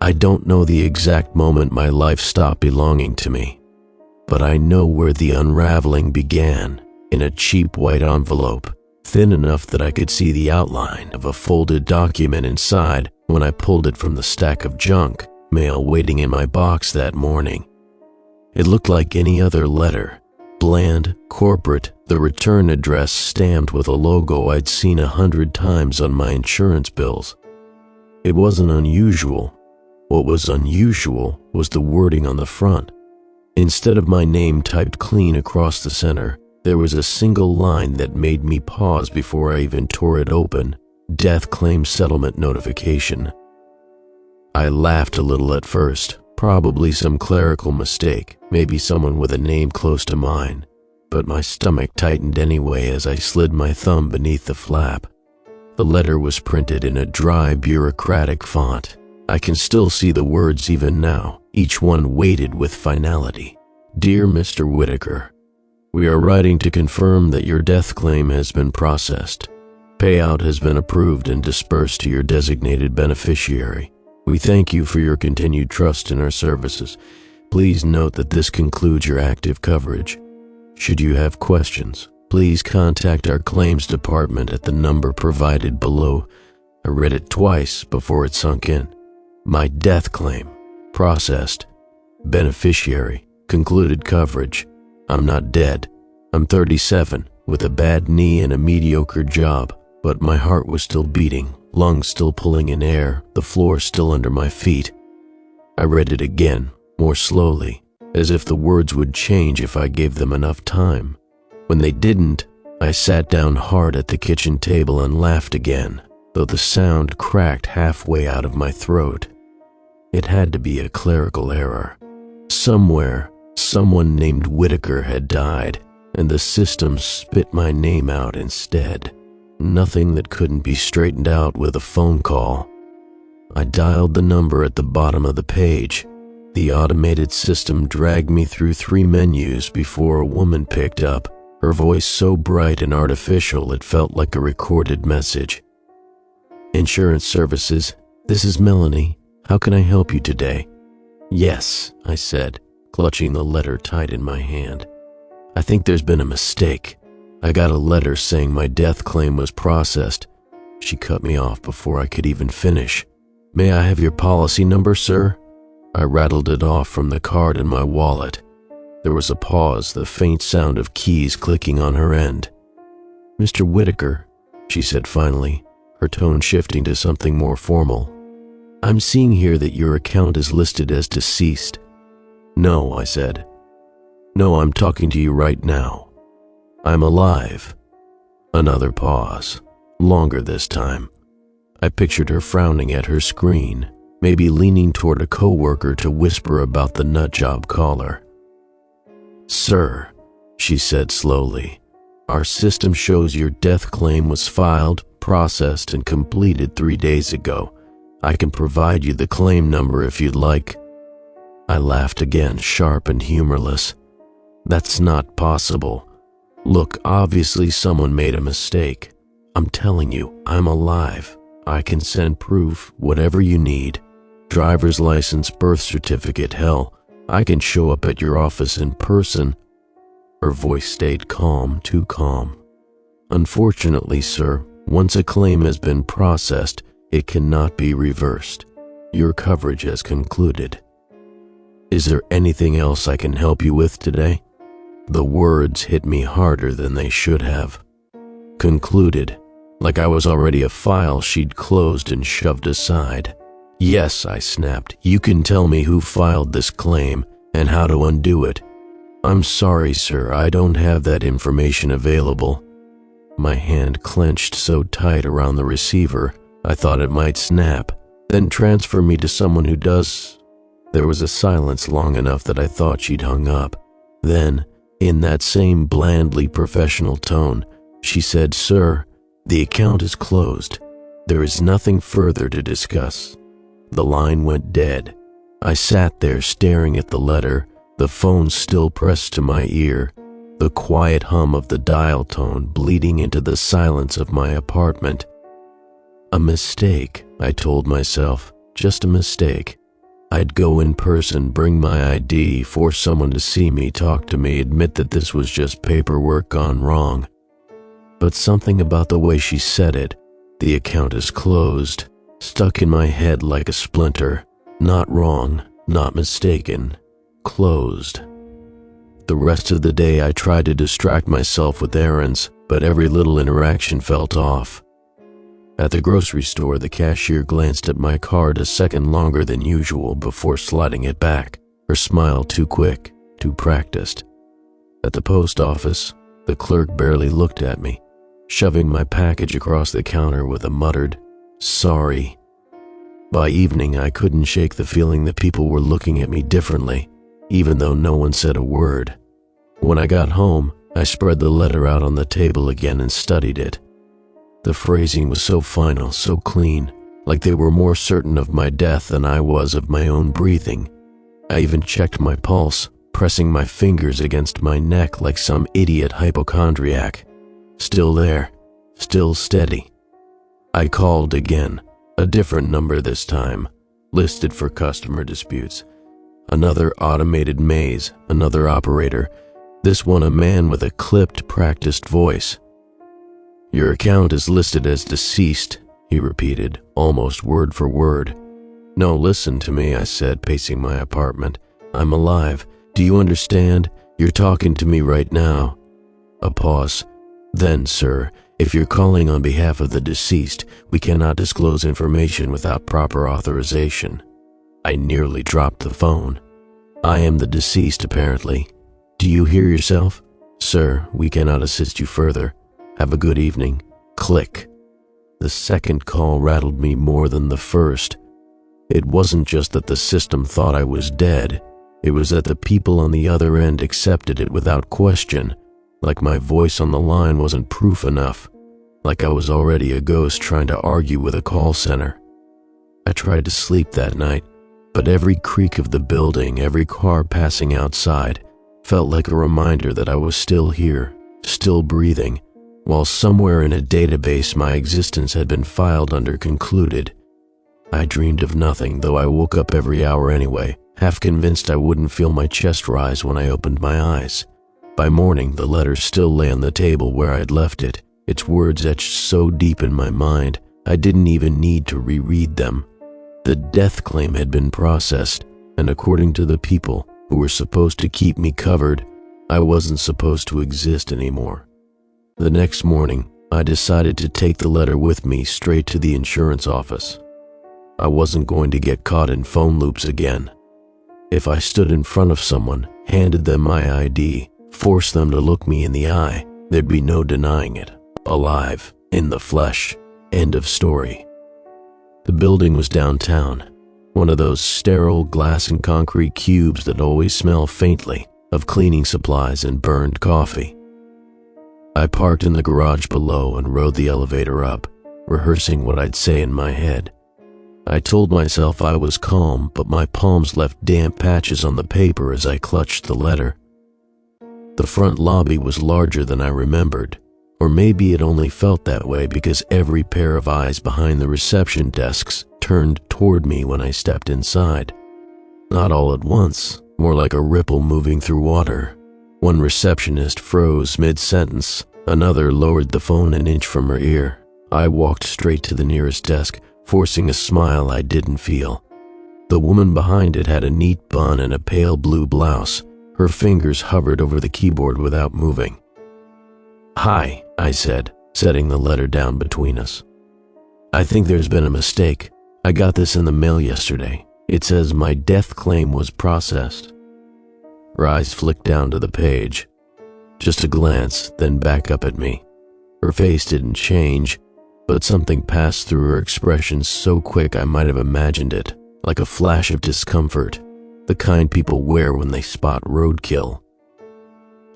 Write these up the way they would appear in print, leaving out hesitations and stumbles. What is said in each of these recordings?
I don't know the exact moment my life stopped belonging to me, but I know where the unraveling began, in a cheap white envelope, thin enough that I could see the outline of a folded document inside when I pulled it from the stack of junk mail waiting in my box that morning. It looked like any other letter, bland, corporate, the return address stamped with a logo I'd seen 100 times on my insurance bills. It wasn't unusual. What was unusual was the wording on the front. Instead of my name typed clean across the center, there was a single line that made me pause before I even tore it open: death claim settlement notification. I laughed a little at first, probably some clerical mistake, maybe someone with a name close to mine, but my stomach tightened anyway as I slid my thumb beneath the flap. The letter was printed in a dry, bureaucratic font. I can still see the words even now, each one weighted with finality. Dear Mr. Whitaker, we are writing to confirm that your death claim has been processed. Payout has been approved and dispersed to your designated beneficiary. We thank you for your continued trust in our services. Please note that this concludes your active coverage. Should you have questions, please contact our claims department at the number provided below. I read it twice before it sunk in. My death claim, processed. Beneficiary, concluded coverage. I'm not dead. I'm 37, with a bad knee and a mediocre job, but my heart was still beating, lungs still pulling in air, the floor still under my feet. I read it again, more slowly, as if the words would change if I gave them enough time. When they didn't, I sat down hard at the kitchen table and laughed again, though the sound cracked halfway out of my throat. It had to be a clerical error. Somewhere, someone named Whitaker had died, and the system spit my name out instead. Nothing that couldn't be straightened out with a phone call. I dialed the number at the bottom of the page. The automated system dragged me through 3 menus before a woman picked up, her voice so bright and artificial it felt like a recorded message. Insurance services, this is Melanie. How can I help you today? Yes, I said, clutching the letter tight in my hand. I think there's been a mistake. I got a letter saying my death claim was processed. She cut me off before I could even finish. May I have your policy number, sir? I rattled it off from the card in my wallet. There was a pause, the faint sound of keys clicking on her end. Mr. Whitaker, she said finally, her tone shifting to something more formal. I'm seeing here that your account is listed as deceased. No, I said. No, I'm talking to you right now. I'm alive. Another pause, longer this time. I pictured her frowning at her screen, maybe leaning toward a coworker to whisper about the nutjob caller. Sir, she said slowly, our system shows your death claim was filed, processed, and completed 3 days ago. I can provide you the claim number if you'd like. I laughed again, sharp and humorless. That's not possible. Look, obviously someone made a mistake. I'm telling you, I'm alive. I can send proof, whatever you need. Driver's license, birth certificate, hell, I can show up at your office in person. Her voice stayed calm, too calm. Unfortunately, sir, once a claim has been processed, it cannot be reversed. Your coverage has concluded. Is there anything else I can help you with today? The words hit me harder than they should have. Concluded, like I was already a file she'd closed and shoved aside. Yes, I snapped, you can tell me who filed this claim and how to undo it. I'm sorry, sir, I don't have that information available. My hand clenched so tight around the receiver, I thought it might snap, then transfer me to someone who does. There was a silence long enough that I thought she'd hung up. Then, in that same blandly professional tone, she said, Sir, the account is closed. There is nothing further to discuss. The line went dead. I sat there staring at the letter, the phone still pressed to my ear, the quiet hum of the dial tone bleeding into the silence of my apartment. A mistake, I told myself, just a mistake. I'd go in person, bring my ID, force someone to see me, talk to me, admit that this was just paperwork gone wrong. But something about the way she said it, "The account is closed," stuck in my head like a splinter. Not wrong, not mistaken, closed. The rest of the day I tried to distract myself with errands, but every little interaction felt off. At the grocery store, the cashier glanced at my card a second longer than usual before sliding it back, her smile too quick, too practiced. At the post office, the clerk barely looked at me, shoving my package across the counter with a muttered, "Sorry." By evening, I couldn't shake the feeling that people were looking at me differently, even though no one said a word. When I got home, I spread the letter out on the table again and studied it. The phrasing was so final, so clean, like they were more certain of my death than I was of my own breathing. I even checked my pulse, pressing my fingers against my neck like some idiot hypochondriac. Still there, still steady. I called again, a different number this time, listed for customer disputes. Another automated maze, another operator, this one a man with a clipped, practiced voice. "Your account is listed as deceased," he repeated, almost word for word. "No, listen to me," I said, pacing my apartment. "I'm alive. Do you understand? You're talking to me right now." A pause. "Then, sir, if you're calling on behalf of the deceased, we cannot disclose information without proper authorization." I nearly dropped the phone. "I am the deceased, apparently. Do you hear yourself? Sir, we cannot assist you further. Have a good evening." Click. The second call rattled me more than the first. It wasn't just that the system thought I was dead. It was that the people on the other end accepted it without question, like my voice on the line wasn't proof enough, like I was already a ghost trying to argue with a call center. I tried to sleep that night, but every creak of the building, every car passing outside, felt like a reminder that I was still here, still breathing, while somewhere in a database my existence had been filed under concluded. I dreamed of nothing, though I woke up every hour anyway, half convinced I wouldn't feel my chest rise when I opened my eyes. By morning, the letter still lay on the table where I'd left it, its words etched so deep in my mind, I didn't even need to reread them. The death claim had been processed, and according to the people who were supposed to keep me covered, I wasn't supposed to exist anymore. The next morning, I decided to take the letter with me straight to the insurance office. I wasn't going to get caught in phone loops again. If I stood in front of someone, handed them my ID, forced them to look me in the eye, there'd be no denying it. Alive, in the flesh, end of story. The building was downtown, one of those sterile glass and concrete cubes that always smell faintly of cleaning supplies and burned coffee. I parked in the garage below and rode the elevator up, rehearsing what I'd say in my head. I told myself I was calm, but my palms left damp patches on the paper as I clutched the letter. The front lobby was larger than I remembered, or maybe it only felt that way because every pair of eyes behind the reception desks turned toward me when I stepped inside. Not all at once, more like a ripple moving through water. One receptionist froze mid-sentence, another lowered the phone an inch from her ear. I walked straight to the nearest desk, forcing a smile I didn't feel. The woman behind it had a neat bun and a pale blue blouse. Her fingers hovered over the keyboard without moving. "Hi," I said, setting the letter down between us. "I think there's been a mistake. I got this in the mail yesterday. It says my death claim was processed." Her eyes flicked down to the page. Just a glance, then back up at me. Her face didn't change, but something passed through her expression so quick I might have imagined it, like a flash of discomfort, the kind people wear when they spot roadkill.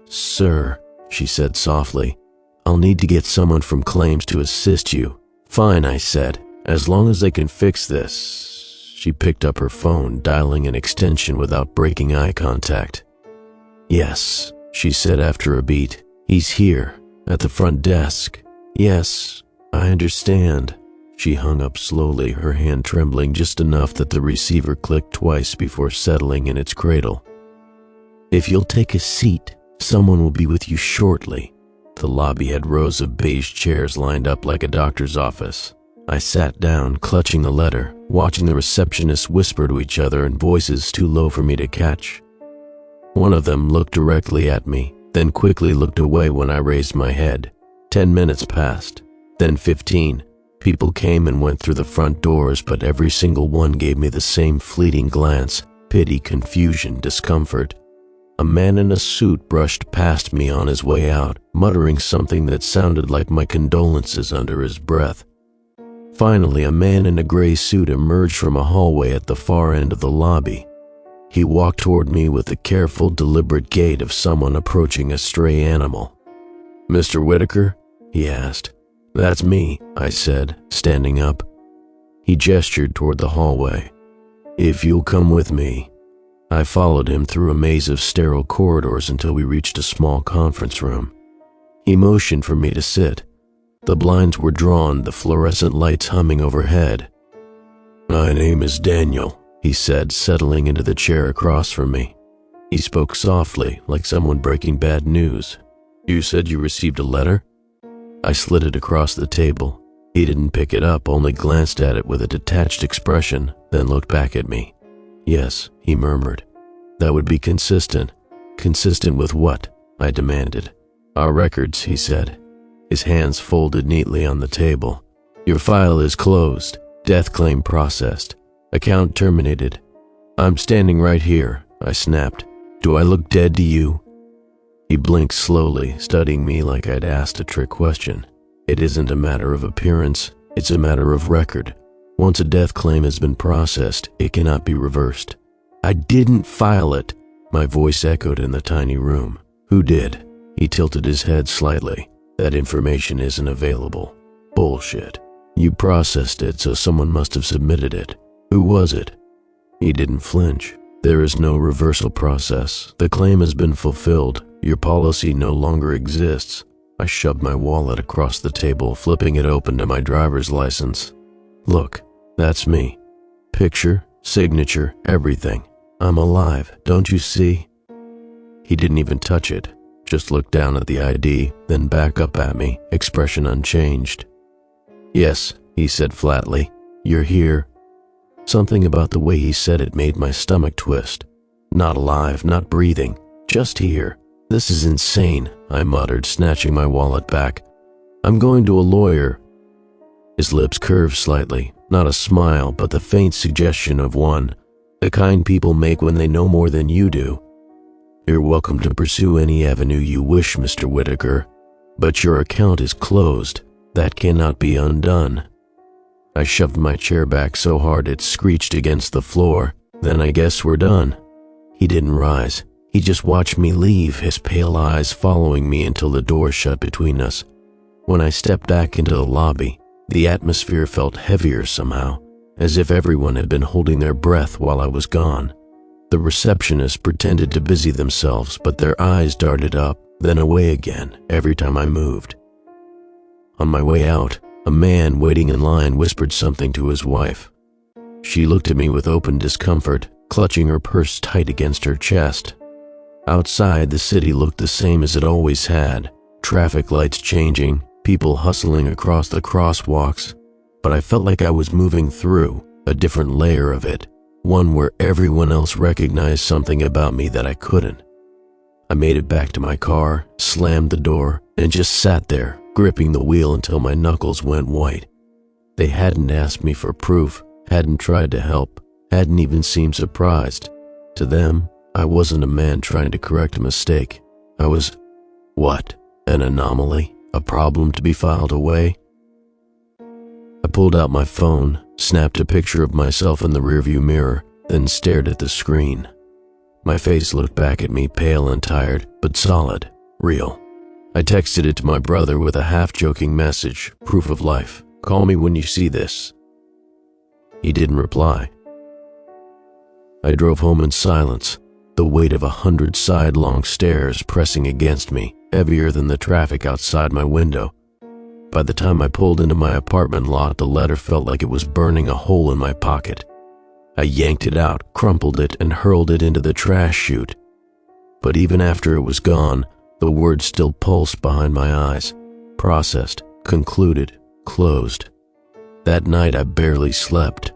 "Sir," she said softly, "I'll need to get someone from claims to assist you." "Fine," I said, "as long as they can fix this." She picked up her phone, dialing an extension without breaking eye contact. "Yes," she said after a beat. "He's here, at the front desk." "Yes, I understand." She hung up slowly, her hand trembling just enough that the receiver clicked twice before settling in its cradle. "If you'll take a seat, someone will be with you shortly." The lobby had rows of beige chairs lined up like a doctor's office. I sat down, clutching the letter, watching the receptionists whisper to each other in voices too low for me to catch. One of them looked directly at me, then quickly looked away when I raised my head. 10 minutes passed, then 15. People came and went through the front doors, but every single one gave me the same fleeting glance: pity, confusion, discomfort. A man in a suit brushed past me on his way out, muttering something that sounded like my condolences under his breath. Finally, a man in a gray suit emerged from a hallway at the far end of the lobby. He walked toward me with the careful, deliberate gait of someone approaching a stray animal. "Mr. Whitaker?" he asked. "That's me," I said, standing up. He gestured toward the hallway. "If you'll come with me." I followed him through a maze of sterile corridors until we reached a small conference room. He motioned for me to sit. The blinds were drawn, the fluorescent lights humming overhead. "My name is Daniel," he said, settling into the chair across from me. He spoke softly, like someone breaking bad news. "You said you received a letter?" I slid it across the table. He didn't pick it up, only glanced at it with a detached expression, then looked back at me. "Yes," he murmured. "That would be consistent." "Consistent with what?" I demanded. "Our records," he said. His hands folded neatly on the table. "Your file is closed. Death claim processed. Account terminated." "I'm standing right here," I snapped. "Do I look dead to you?" He blinked slowly, studying me like I'd asked a trick question. "It isn't a matter of appearance, it's a matter of record. Once a death claim has been processed, it cannot be reversed." "I didn't file it," my voice echoed in the tiny room. "Who did?" He tilted his head slightly. "That information isn't available." "Bullshit. You processed it, so someone must have submitted it. Who was it?" He didn't flinch. "There is no reversal process. The claim has been fulfilled. Your policy no longer exists." I shoved my wallet across the table, flipping it open to my driver's license. "Look, that's me. Picture, signature, everything. I'm alive, don't you see?" He didn't even touch it, just looked down at the ID, then back up at me, expression unchanged. "Yes," he said flatly, "you're here." Something about the way he said it made my stomach twist. Not alive, not breathing, just here. "This is insane," I muttered, snatching my wallet back. "I'm going to a lawyer." His lips curved slightly, not a smile, but the faint suggestion of one, the kind people make when they know more than you do. "You're welcome to pursue any avenue you wish, Mr. Whitaker, but your account is closed. That cannot be undone." I shoved my chair back so hard it screeched against the floor. "Then I guess we're done." He didn't rise. He just watched me leave, his pale eyes following me until the door shut between us. When I stepped back into the lobby, the atmosphere felt heavier somehow, as if everyone had been holding their breath while I was gone. The receptionists pretended to busy themselves, but their eyes darted up, then away again, every time I moved. On my way out, a man waiting in line whispered something to his wife. She looked at me with open discomfort, clutching her purse tight against her chest. Outside, the city looked the same as it always had, traffic lights changing, people hustling across the crosswalks, but I felt like I was moving through a different layer of it, one where everyone else recognized something about me that I couldn't. I made it back to my car, slammed the door, and just sat there, gripping the wheel until my knuckles went white. They hadn't asked me for proof, hadn't tried to help, hadn't even seemed surprised. To them, I wasn't a man trying to correct a mistake. I was, what, an anomaly? A problem to be filed away? I pulled out my phone, snapped a picture of myself in the rearview mirror, then stared at the screen. My face looked back at me, pale and tired, but solid, real. I texted it to my brother with a half-joking message, proof of life. "Call me when you see this." He didn't reply. I drove home in silence, the weight of 100 sidelong stairs pressing against me, heavier than the traffic outside my window. By the time I pulled into my apartment lot, the letter felt like it was burning a hole in my pocket. I yanked it out, crumpled it, and hurled it into the trash chute. But even after it was gone, the words still pulsed behind my eyes. Processed, concluded, closed. That night I barely slept.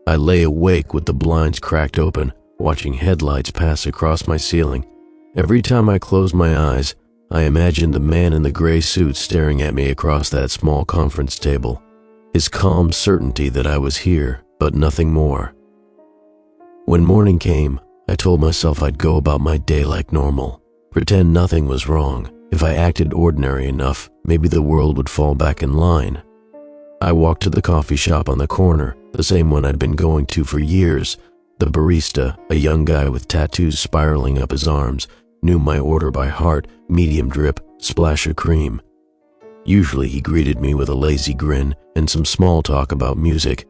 I lay awake with the blinds cracked open, watching headlights pass across my ceiling. Every time I closed my eyes, I imagined the man in the gray suit staring at me across that small conference table. His calm certainty that I was here, but nothing more. When morning came, I told myself I'd go about my day like normal, pretend nothing was wrong. If I acted ordinary enough, maybe the world would fall back in line. I walked to the coffee shop on the corner, the same one I'd been going to for years. The barista, a young guy with tattoos spiraling up his arms, knew my order by heart: medium drip, splash of cream. Usually he greeted me with a lazy grin and some small talk about music.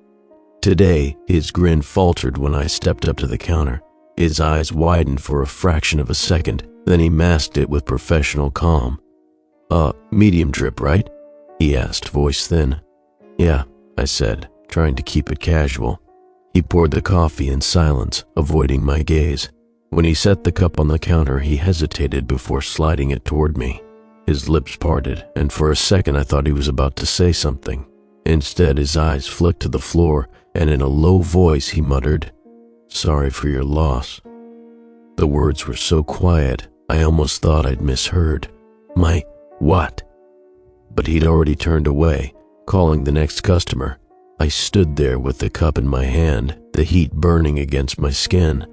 Today, his grin faltered when I stepped up to the counter. His eyes widened for a fraction of a second, then he masked it with professional calm. Medium drip, right?" he asked, voice thin. "Yeah," I said, trying to keep it casual. He poured the coffee in silence, avoiding my gaze. When he set the cup on the counter, he hesitated before sliding it toward me. His lips parted, and for a second I thought he was about to say something. Instead, his eyes flicked to the floor, and in a low voice he muttered, "Sorry for your loss." The words were so quiet, I almost thought I'd misheard. "My what?" But he'd already turned away, calling the next customer. I stood there with the cup in my hand, the heat burning against my skin.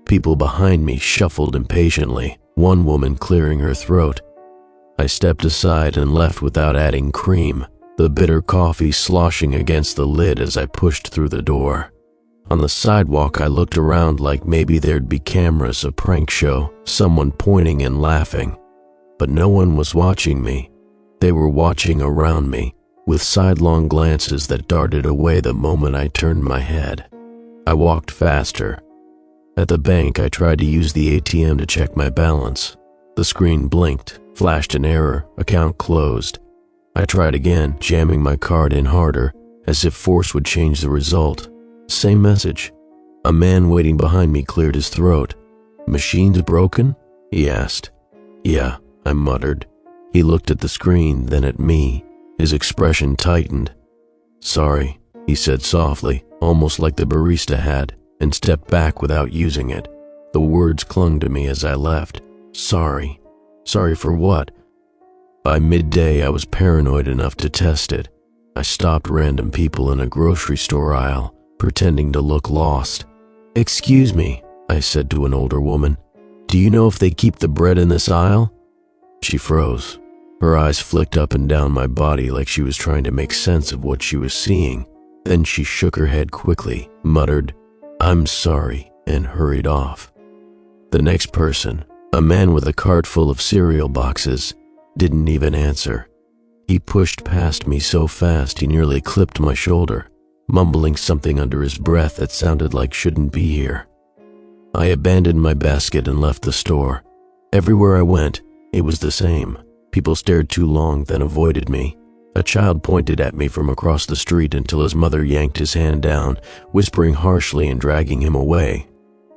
People behind me shuffled impatiently, one woman clearing her throat. I stepped aside and left without adding cream, the bitter coffee sloshing against the lid as I pushed through the door. On the sidewalk, I looked around like maybe there'd be cameras, a prank show, someone pointing and laughing. But no one was watching me. They were watching around me, with sidelong glances that darted away the moment I turned my head. I walked faster. At the bank, I tried to use the ATM to check my balance. The screen blinked, flashed an error, account closed. I tried again, jamming my card in harder, as if force would change the result. Same message. A man waiting behind me cleared his throat. "Machine's broken?" he asked. "Yeah," I muttered. He looked at the screen, then at me. His expression tightened. "Sorry," he said softly, almost like the barista had, and stepped back without using it. The words clung to me as I left. Sorry. Sorry for what? By midday, I was paranoid enough to test it. I stopped random people in a grocery store aisle, pretending to look lost. "Excuse me," I said to an older woman. "Do you know if they keep the bread in this aisle?" She froze. Her eyes flicked up and down my body like she was trying to make sense of what she was seeing. Then she shook her head quickly, muttered, "I'm sorry," and hurried off. The next person, a man with a cart full of cereal boxes, didn't even answer. He pushed past me so fast he nearly clipped my shoulder, mumbling something under his breath that sounded like "shouldn't be here." I abandoned my basket and left the store. Everywhere I went, it was the same. People stared too long, then avoided me. A child pointed at me from across the street until his mother yanked his hand down, whispering harshly and dragging him away.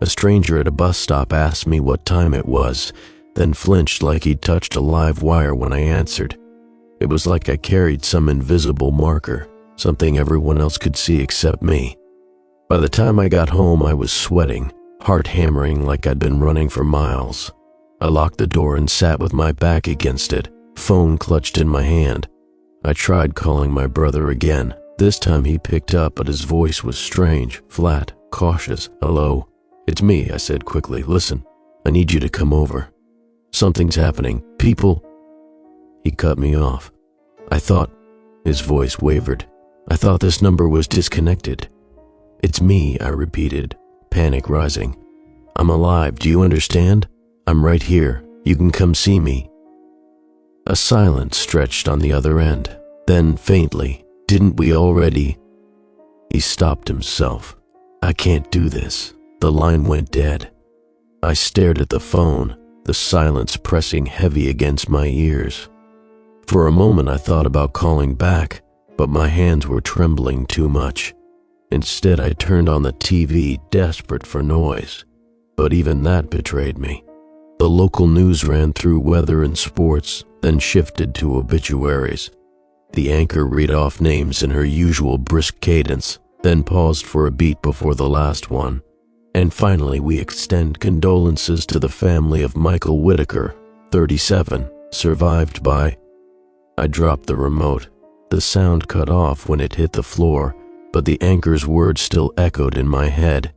A stranger at a bus stop asked me what time it was, then flinched like he'd touched a live wire when I answered. It was like I carried some invisible marker, something everyone else could see except me. By the time I got home, I was sweating, heart hammering like I'd been running for miles. I locked the door and sat with my back against it, phone clutched in my hand. I tried calling my brother again. This time he picked up, but his voice was strange, flat, cautious. "Hello? It's me," I said quickly. "Listen, I need you to come over. Something's happening. People..." He cut me off. His voice wavered. "I thought this number was disconnected." "It's me," I repeated, panic rising. "I'm alive, do you understand? I'm right here. You can come see me." A silence stretched on the other end. Then, faintly, "Didn't we already..." He stopped himself. "I can't do this." The line went dead. I stared at the phone, the silence pressing heavy against my ears. For a moment I thought about calling back, but my hands were trembling too much. Instead, I turned on the TV, desperate for noise. But even that betrayed me. The local news ran through weather and sports, then shifted to obituaries. The anchor read off names in her usual brisk cadence, then paused for a beat before the last one. And finally, we extend condolences to the family of Michael Whitaker, 37, survived by... I dropped the remote. The sound cut off when it hit the floor, but the anchor's words still echoed in my head.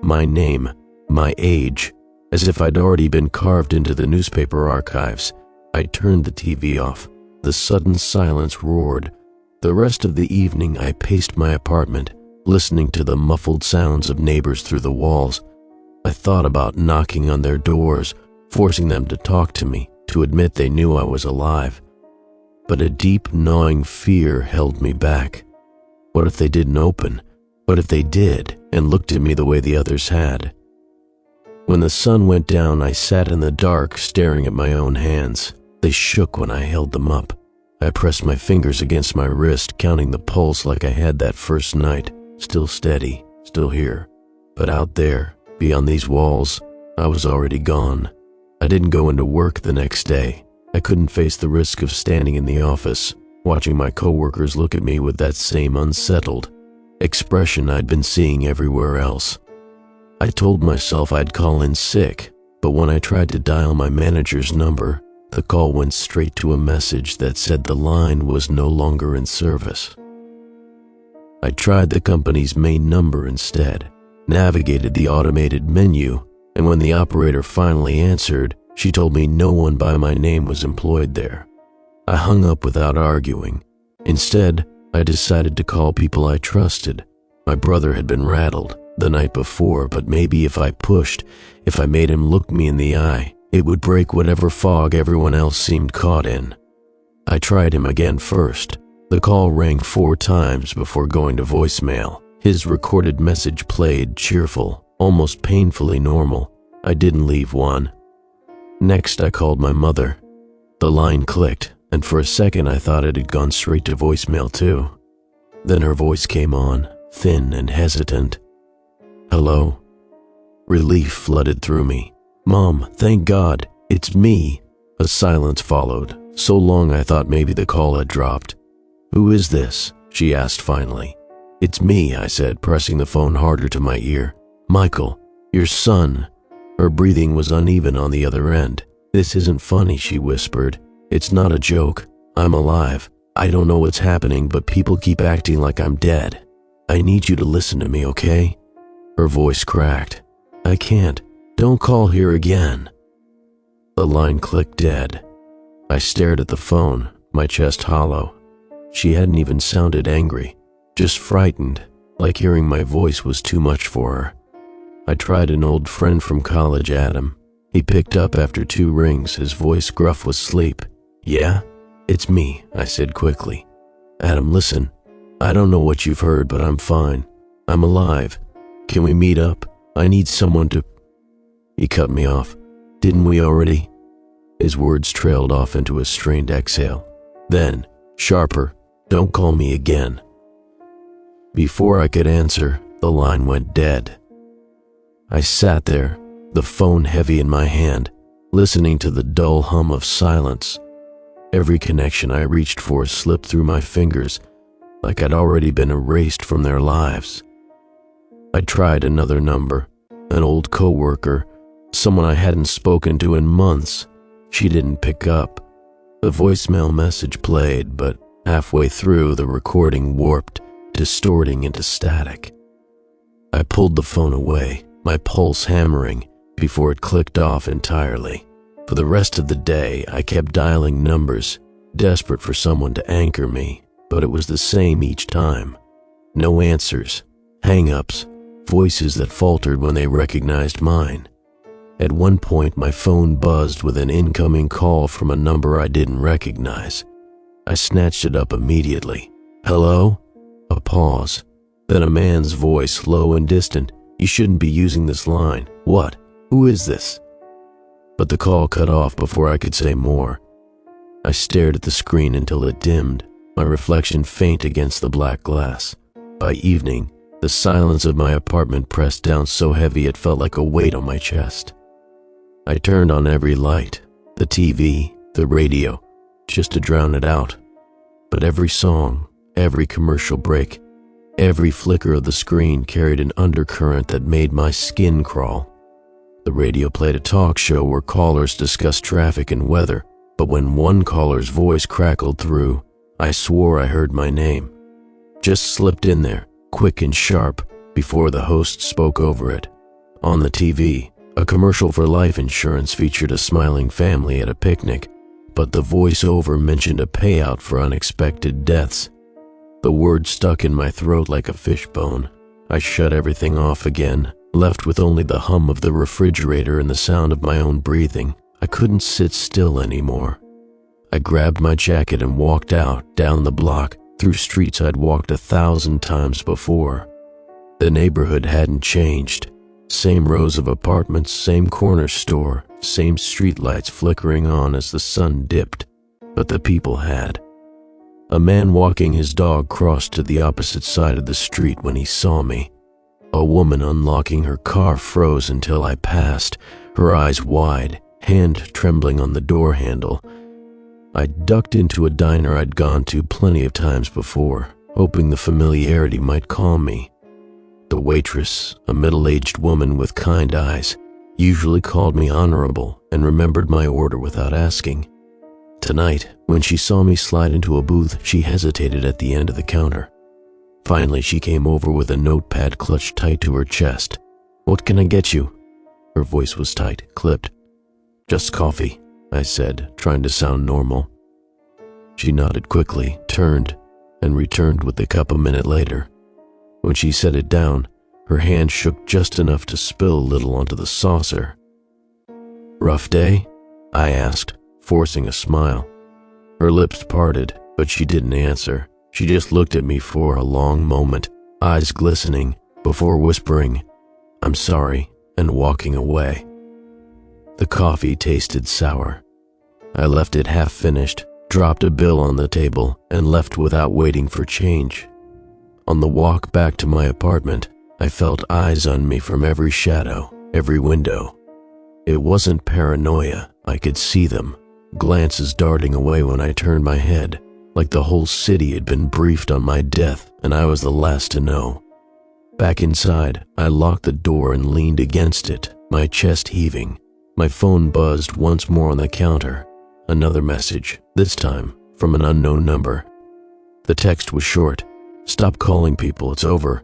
My name, my age, as if I'd already been carved into the newspaper archives. I turned the TV off. The sudden silence roared. The rest of the evening I paced my apartment, listening to the muffled sounds of neighbors through the walls. I thought about knocking on their doors, forcing them to talk to me, to admit they knew I was alive. But a deep, gnawing fear held me back. What if they didn't open? What if they did, and looked at me the way the others had? When the sun went down, I sat in the dark, staring at my own hands. They shook when I held them up. I pressed my fingers against my wrist, counting the pulse like I had that first night. Still steady, still here. But out there, beyond these walls, I was already gone. I didn't go into work the next day. I couldn't face the risk of standing in the office, watching my coworkers look at me with that same unsettled expression I'd been seeing everywhere else. I told myself I'd call in sick, but when I tried to dial my manager's number, the call went straight to a message that said the line was no longer in service. I tried the company's main number instead, navigated the automated menu, and when the operator finally answered, she told me no one by my name was employed there. I hung up without arguing. Instead, I decided to call people I trusted. My brother had been rattled the night before, but maybe if I pushed, if I made him look me in the eye, it would break whatever fog everyone else seemed caught in. I tried him again first. The call rang 4 times before going to voicemail. His recorded message played, cheerful, almost painfully normal. I didn't leave one. Next, I called my mother. The line clicked, and for a second I thought it had gone straight to voicemail too. Then her voice came on, thin and hesitant. "Hello?" Relief flooded through me. "Mom, thank God, it's me." A silence followed, so long I thought maybe the call had dropped. "Who is this?" she asked finally. "It's me," I said, pressing the phone harder to my ear. "Michael, your son." Her breathing was uneven on the other end. "This isn't funny," she whispered. "It's not a joke. I'm alive. I don't know what's happening, but people keep acting like I'm dead. I need you to listen to me, okay?" Her voice cracked. "I can't. Don't call here again." The line clicked dead. I stared at the phone, my chest hollow. She hadn't even sounded angry, just frightened, like hearing my voice was too much for her. I tried an old friend from college, Adam. He picked up after 2 rings, his voice gruff with sleep. "Yeah? It's me," I said quickly. "Adam, listen. I don't know what you've heard, but I'm fine. I'm alive. Can we meet up? I need someone to..." He cut me off. "Didn't we already?" His words trailed off into a strained exhale. Then, sharper, "Don't call me again." Before I could answer, the line went dead. I sat there, the phone heavy in my hand, listening to the dull hum of silence. Every connection I reached for slipped through my fingers, like I'd already been erased from their lives. I tried another number, an old coworker, someone I hadn't spoken to in months. She didn't pick up. The voicemail message played, but halfway through, the recording warped, distorting into static. I pulled the phone away, my pulse hammering, before it clicked off entirely. For the rest of the day, I kept dialing numbers, desperate for someone to anchor me, but it was the same each time. No answers, hang-ups, voices that faltered when they recognized mine. At one point, my phone buzzed with an incoming call from a number I didn't recognize. I snatched it up immediately. "Hello?" A pause. Then a man's voice, low and distant. "You shouldn't be using this line." "What? Who is this?" But the call cut off before I could say more. I stared at the screen until it dimmed, my reflection faint against the black glass. By evening, the silence of my apartment pressed down so heavy it felt like a weight on my chest. I turned on every light, the TV, the radio, just to drown it out. But every song, every commercial break, every flicker of the screen carried an undercurrent that made my skin crawl. The radio played a talk show where callers discussed traffic and weather, but when one caller's voice crackled through, I swore I heard my name. Just slipped in there, quick and sharp, before the host spoke over it. On the TV, a commercial for life insurance featured a smiling family at a picnic, but the voiceover mentioned a payout for unexpected deaths. The word stuck in my throat like a fishbone. I shut everything off again, left with only the hum of the refrigerator and the sound of my own breathing. I couldn't sit still anymore. I grabbed my jacket and walked out, down the block, through streets I'd walked 1,000 times before. The neighborhood hadn't changed. Same rows of apartments, same corner store, same streetlights flickering on as the sun dipped, but the people had. A man walking his dog crossed to the opposite side of the street when he saw me. A woman unlocking her car froze until I passed, her eyes wide, hand trembling on the door handle. I ducked into a diner I'd gone to plenty of times before, hoping the familiarity might calm me. The waitress, a middle-aged woman with kind eyes, usually called me honorable and remembered my order without asking. Tonight, when she saw me slide into a booth, she hesitated at the end of the counter. Finally, she came over with a notepad clutched tight to her chest. "What can I get you?" Her voice was tight, clipped. "Just coffee," I said, trying to sound normal. She nodded quickly, turned, and returned with the cup a minute later. When she set it down, her hand shook just enough to spill a little onto the saucer. "Rough day?" I asked, forcing a smile. Her lips parted, but she didn't answer. She just looked at me for a long moment, eyes glistening, before whispering, "I'm sorry," and walking away. The coffee tasted sour. I left it half finished, dropped a bill on the table, and left without waiting for change. On the walk back to my apartment, I felt eyes on me from every shadow, every window. It wasn't paranoia, I could see them, glances darting away when I turned my head, like the whole city had been briefed on my death and I was the last to know. Back inside, I locked the door and leaned against it, my chest heaving. My phone buzzed once more on the counter. Another message, this time from an unknown number. The text was short. "Stop calling people, it's over."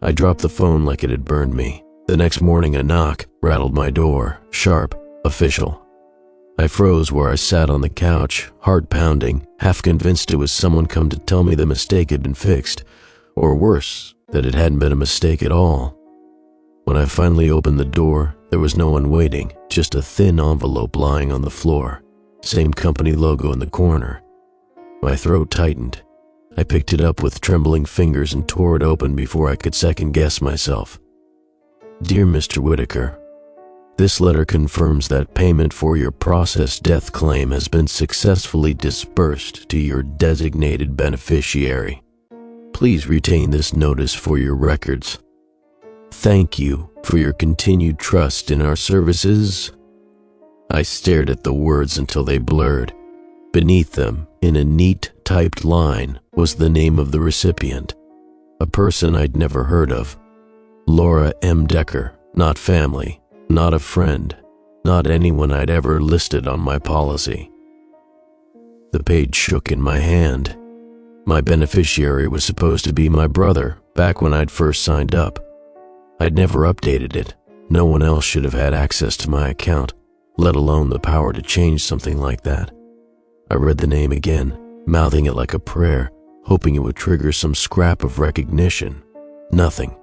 I dropped the phone like it had burned me. The next morning a knock rattled my door, sharp, official. I froze where I sat on the couch, heart pounding, half convinced it was someone come to tell me the mistake had been fixed, or worse, that it hadn't been a mistake at all. When I finally opened the door, there was no one waiting, just a thin envelope lying on the floor, same company logo in the corner. My throat tightened. I picked it up with trembling fingers and tore it open before I could second-guess myself. "Dear Mr. Whitaker, this letter confirms that payment for your processed death claim has been successfully disbursed to your designated beneficiary. Please retain this notice for your records. Thank you for your continued trust in our services." I stared at the words until they blurred. Beneath them, in a neat, typed line, was the name of the recipient, a person I'd never heard of. Laura M. Decker, not family, not a friend, not anyone I'd ever listed on my policy. The page shook in my hand. My beneficiary was supposed to be my brother, back when I'd first signed up. I'd never updated it. No one else should have had access to my account, let alone the power to change something like that. I read the name again, mouthing it like a prayer, hoping it would trigger some scrap of recognition. Nothing.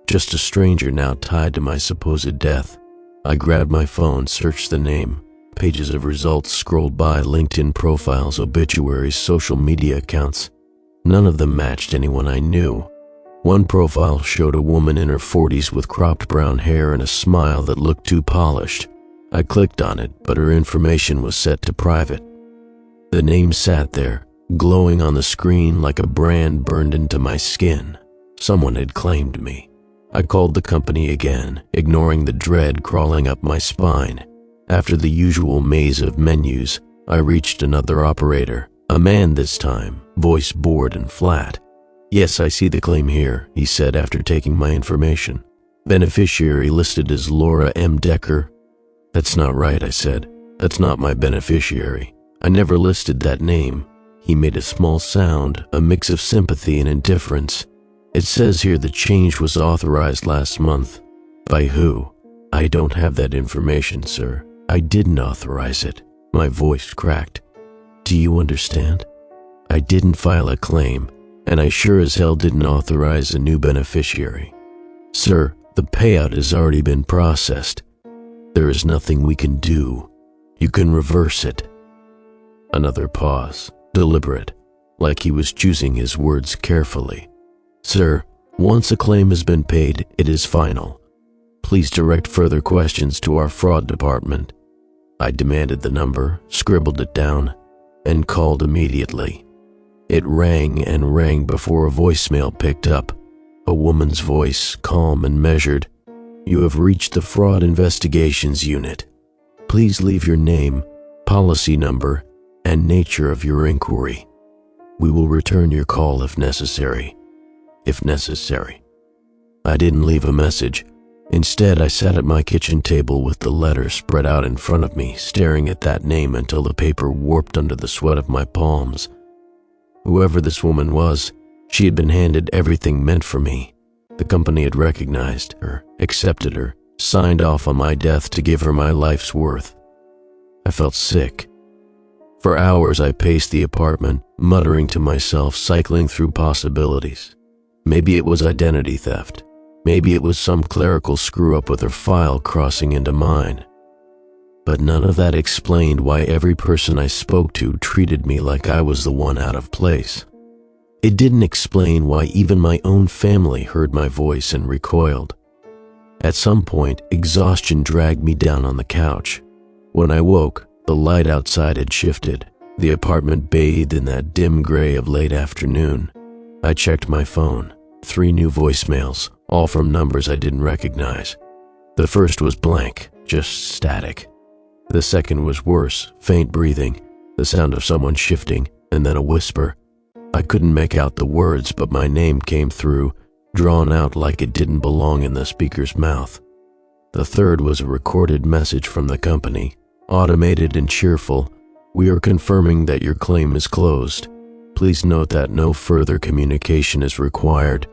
Just a stranger now tied to my supposed death. I grabbed my phone, searched the name. Pages of results scrolled by, LinkedIn profiles, obituaries, social media accounts. None of them matched anyone I knew. One profile showed a woman in her 40s with cropped brown hair and a smile that looked too polished. I clicked on it, but her information was set to private. The name sat there, glowing on the screen like a brand burned into my skin. Someone had claimed me. I called the company again, ignoring the dread crawling up my spine. After the usual maze of menus, I reached another operator, a man this time, voice bored and flat. "Yes, I see the claim here," he said after taking my information. "Beneficiary listed as Laura M. Decker." "That's not right," I said. "That's not my beneficiary. I never listed that name." He made a small sound, a mix of sympathy and indifference. "It says here the change was authorized last month." "By who?" "I don't have that information, sir. I didn't authorize it." My voice cracked. "Do you understand? I didn't file a claim, and I sure as hell didn't authorize a new beneficiary. Sir, the payout has already been processed. There is nothing we can do. You can reverse it." Another pause, deliberate, like he was choosing his words carefully. "Sir, once a claim has been paid, it is final. Please direct further questions to our fraud department." I demanded the number, scribbled it down, and called immediately. It rang and rang before a voicemail picked up. A woman's voice, calm and measured. "You have reached the Fraud Investigations Unit. Please leave your name, policy number, and nature of your inquiry. We will return your call if necessary." If necessary. I didn't leave a message. Instead, I sat at my kitchen table with the letter spread out in front of me, staring at that name until the paper warped under the sweat of my palms. Whoever this woman was, she had been handed everything meant for me. The company had recognized her, accepted her, signed off on my death to give her my life's worth. I felt sick. For hours I paced the apartment, muttering to myself, cycling through possibilities. Maybe it was identity theft. Maybe it was some clerical screw-up with her file crossing into mine. But none of that explained why every person I spoke to treated me like I was the one out of place. It didn't explain why even my own family heard my voice and recoiled. At some point, exhaustion dragged me down on the couch. When I woke, the light outside had shifted, the apartment bathed in that dim gray of late afternoon. I checked my phone. 3 new voicemails, all from numbers I didn't recognize. The first was blank, just static. The second was worse, faint breathing, the sound of someone shifting, and then a whisper. I couldn't make out the words, but my name came through, drawn out like it didn't belong in the speaker's mouth. The third was a recorded message from the company, automated and cheerful. "We are confirming that your claim is closed. Please note that no further communication is required."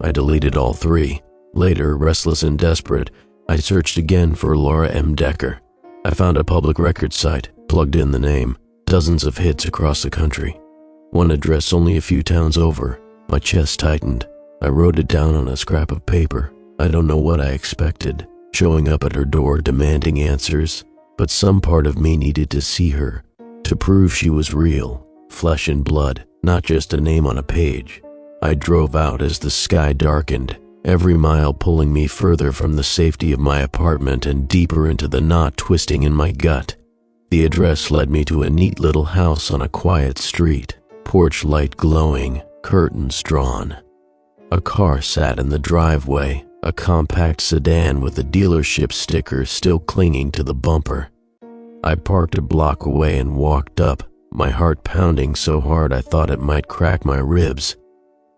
I deleted all 3. Later, restless and desperate, I searched again for Laura M. Decker. I found a public records site, plugged in the name, dozens of hits across the country. One address only a few towns over. My chest tightened. I wrote it down on a scrap of paper. I don't know what I expected, showing up at her door demanding answers, but some part of me needed to see her, to prove she was real, flesh and blood, not just a name on a page. I drove out as the sky darkened, every mile pulling me further from the safety of my apartment and deeper into the knot twisting in my gut. The address led me to a neat little house on a quiet street, porch light glowing, curtains drawn. A car sat in the driveway, a compact sedan with a dealership sticker still clinging to the bumper. I parked a block away and walked up, my heart pounding so hard I thought it might crack my ribs.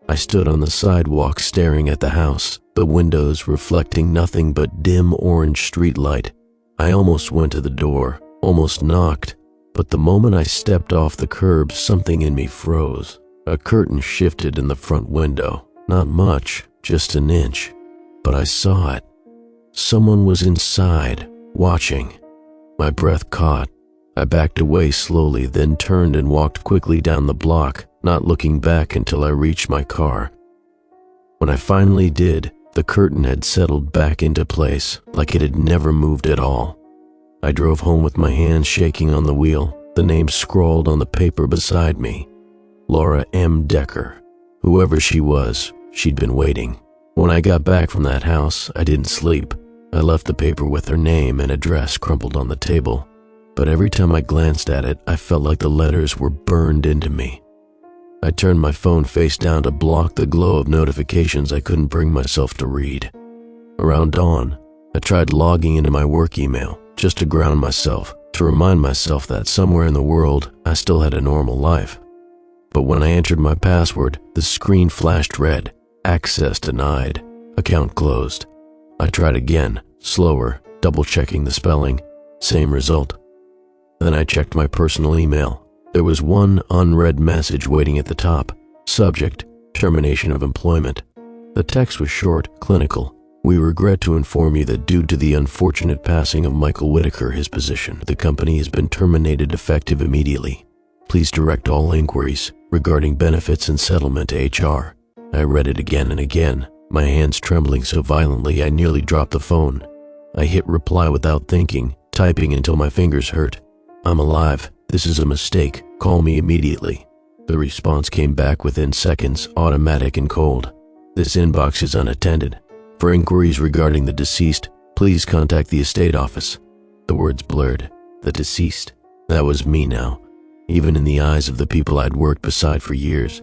I stood on the sidewalk staring at the house, the windows reflecting nothing but dim orange streetlight. I almost went to the door, almost knocked, but the moment I stepped off the curb, something in me froze. A curtain shifted in the front window, not much, just an inch, but I saw it. Someone was inside, watching. My breath caught. I backed away slowly, then turned and walked quickly down the block, not looking back until I reached my car. When I finally did, the curtain had settled back into place, like it had never moved at all. I drove home with my hands shaking on the wheel, the name scrawled on the paper beside me. Laura M. Decker. Whoever she was, she'd been waiting. When I got back from that house, I didn't sleep. I left the paper with her name and address crumpled on the table. but every time I glanced at it, I felt like the letters were burned into me. I turned my phone face down to block the glow of notifications I couldn't bring myself to read. Around dawn, I tried logging into my work email just to ground myself, to remind myself that somewhere in the world I still had a normal life. But when I entered my password, the screen flashed red, access denied, account closed. I tried again, slower, double-checking the spelling, same result. Then I checked my personal email. There was one unread message waiting at the top. Subject, termination of employment. The text was short, clinical. We regret to inform you that due to the unfortunate passing of Michael Whitaker, his position, the company has been terminated effective immediately. Please direct all inquiries regarding benefits and settlement to HR. I read it again and again, my hands trembling so violently I nearly dropped the phone. I hit reply without thinking, typing until my fingers hurt. I'm alive. This is a mistake. Call me immediately. The response came back within seconds, automatic and cold. This inbox is unattended. For inquiries regarding the deceased, please contact the estate office. The words blurred. The deceased. That was me now, even in the eyes of the people I'd worked beside for years.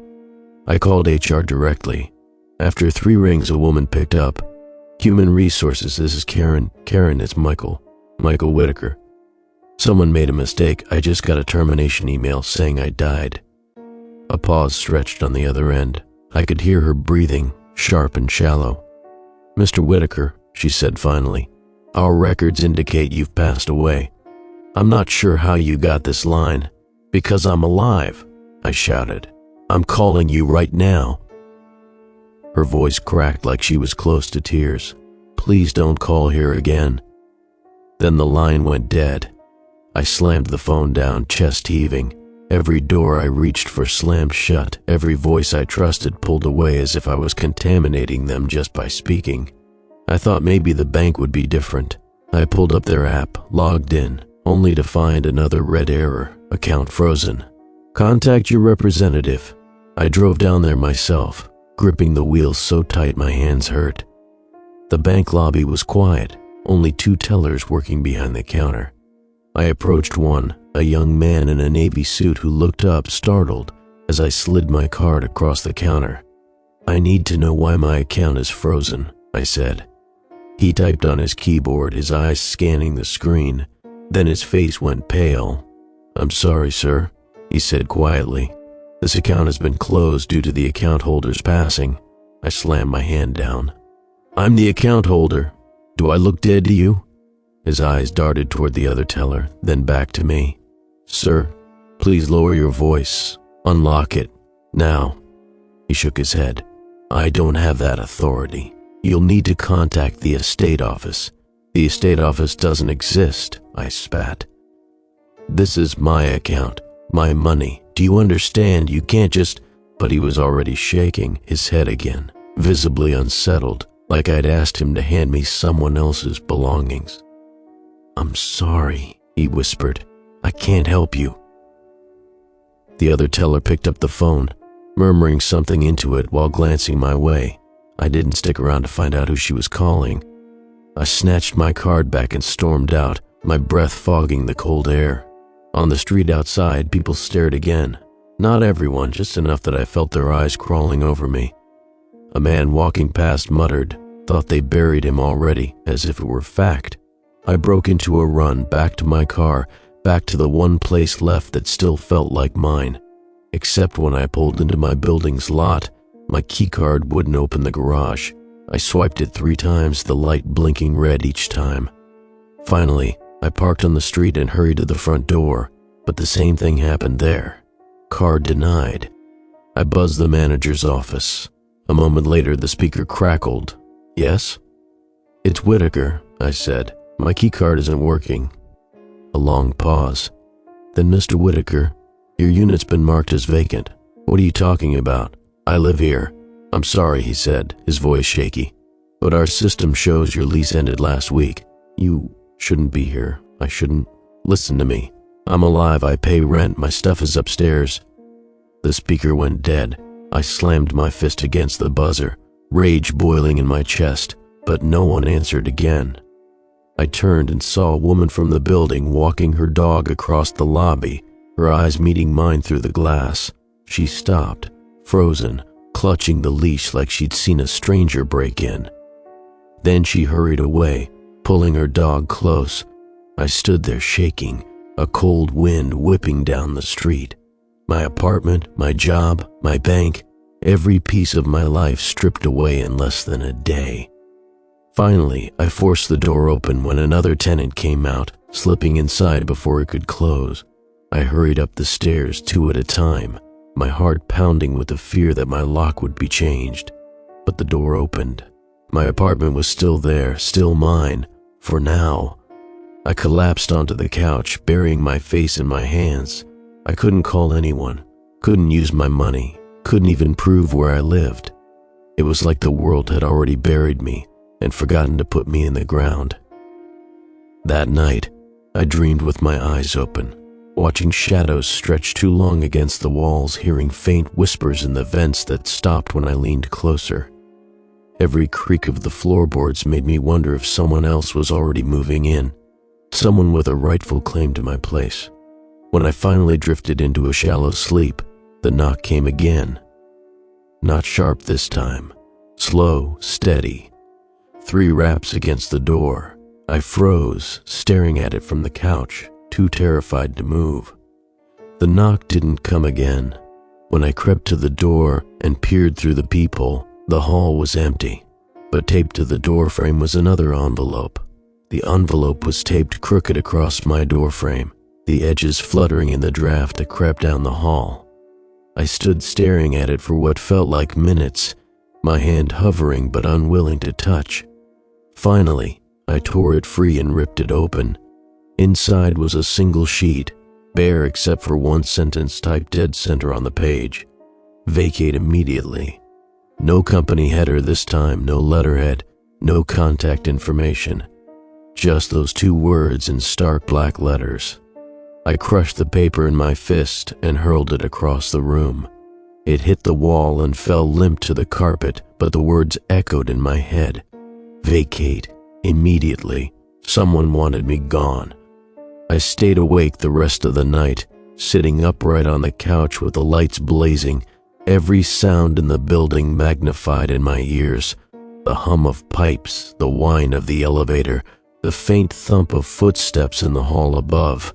I called HR directly. After 3 rings, a woman picked up. Human Resources, this is Karen. Karen, it's Michael Whitaker. Someone made a mistake. I just got a termination email saying I died. A pause stretched on the other end. I could hear her breathing, sharp and shallow. Mr. Whitaker, she said finally, our records indicate you've passed away. I'm not sure how you got this line. Because I'm alive, I shouted. I'm calling you right now. Her voice cracked like she was close to tears. Please don't call here again. Then the line went dead. I slammed the phone down, chest heaving. Every door I reached for slammed shut. Every voice I trusted pulled away as if I was contaminating them just by speaking. I thought maybe the bank would be different. I pulled up their app, logged in, only to find another red error, account frozen. Contact your representative. I drove down there myself, gripping the wheels so tight my hands hurt. The bank lobby was quiet, only 2 tellers working behind the counter. I approached one, a young man in a navy suit who looked up, startled, as I slid my card across the counter. I need to know why my account is frozen, I said. He typed on his keyboard, his eyes scanning the screen. Then his face went pale. I'm sorry, sir, he said quietly. This account has been closed due to the account holder's passing. I slammed my hand down. I'm the account holder. Do I look dead to you? His eyes darted toward the other teller, then back to me. Sir, please lower your voice. Unlock it. Now. He shook his head. I don't have that authority. You'll need to contact the estate office. The estate office doesn't exist, I spat. This is my account, my money. Do you understand? You can't just... But he was already shaking his head again, visibly unsettled, like I'd asked him to hand me someone else's belongings. I'm sorry, he whispered. I can't help you. The other teller picked up the phone, murmuring something into it while glancing my way. I didn't stick around to find out who she was calling. I snatched my card back and stormed out, my breath fogging the cold air. On the street outside, people stared again. Not everyone, just enough that I felt their eyes crawling over me. A man walking past muttered, thought they buried him already, as if it were fact. I broke into a run, back to my car, back to the one place left that still felt like mine. Except when I pulled into my building's lot, my keycard wouldn't open the garage. I swiped it 3 times, the light blinking red each time. Finally, I parked on the street and hurried to the front door, but the same thing happened there. Card denied. I buzzed the manager's office. A moment later, the speaker crackled. Yes? It's Whitaker, I said. My keycard isn't working. A long pause. Then, Mr. Whitaker, your unit's been marked as vacant. What are you talking about? I live here. I'm sorry, he said, his voice shaky. But our system shows your lease ended last week. You shouldn't be here. I shouldn't. Listen to me. I'm alive. I pay rent. My stuff is upstairs. The speaker went dead. I slammed my fist against the buzzer, rage boiling in my chest, but no one answered again. I turned and saw a woman from the building walking her dog across the lobby, her eyes meeting mine through the glass. She stopped, frozen, clutching the leash like she'd seen a stranger break in. Then she hurried away, pulling her dog close. I stood there shaking, a cold wind whipping down the street. My apartment, my job, my bank, every piece of my life stripped away in less than a day. Finally, I forced the door open when another tenant came out, slipping inside before it could close. I hurried up the stairs 2 at a time, my heart pounding with the fear that my lock would be changed. But the door opened. My apartment was still there, still mine, for now. I collapsed onto the couch, burying my face in my hands. I couldn't call anyone, couldn't use my money, couldn't even prove where I lived. It was like the world had already buried me and forgotten to put me in the ground. That night, I dreamed with my eyes open, watching shadows stretch too long against the walls, hearing faint whispers in the vents that stopped when I leaned closer. Every creak of the floorboards made me wonder if someone else was already moving in, someone with a rightful claim to my place. When I finally drifted into a shallow sleep, the knock came again. Not sharp this time, slow, steady. 3 raps against the door. I froze, staring at it from the couch, too terrified to move. The knock didn't come again. When I crept to the door and peered through the peephole, the hall was empty, but taped to the doorframe was another envelope. The envelope was taped crooked across my doorframe, the edges fluttering in the draft that crept down the hall. I stood staring at it for what felt like minutes, my hand hovering but unwilling to touch. Finally, I tore it free and ripped it open. Inside was a single sheet, bare except for one sentence typed dead center on the page. Vacate immediately. No company header this time, no letterhead, no contact information. Just those 2 words in stark black letters. I crushed the paper in my fist and hurled it across the room. It hit the wall and fell limp to the carpet, but the words echoed in my head. Vacate, immediately. Someone wanted me gone. I stayed awake the rest of the night, sitting upright on the couch with the lights blazing, every sound in the building magnified in my ears. The hum of pipes, the whine of the elevator, the faint thump of footsteps in the hall above.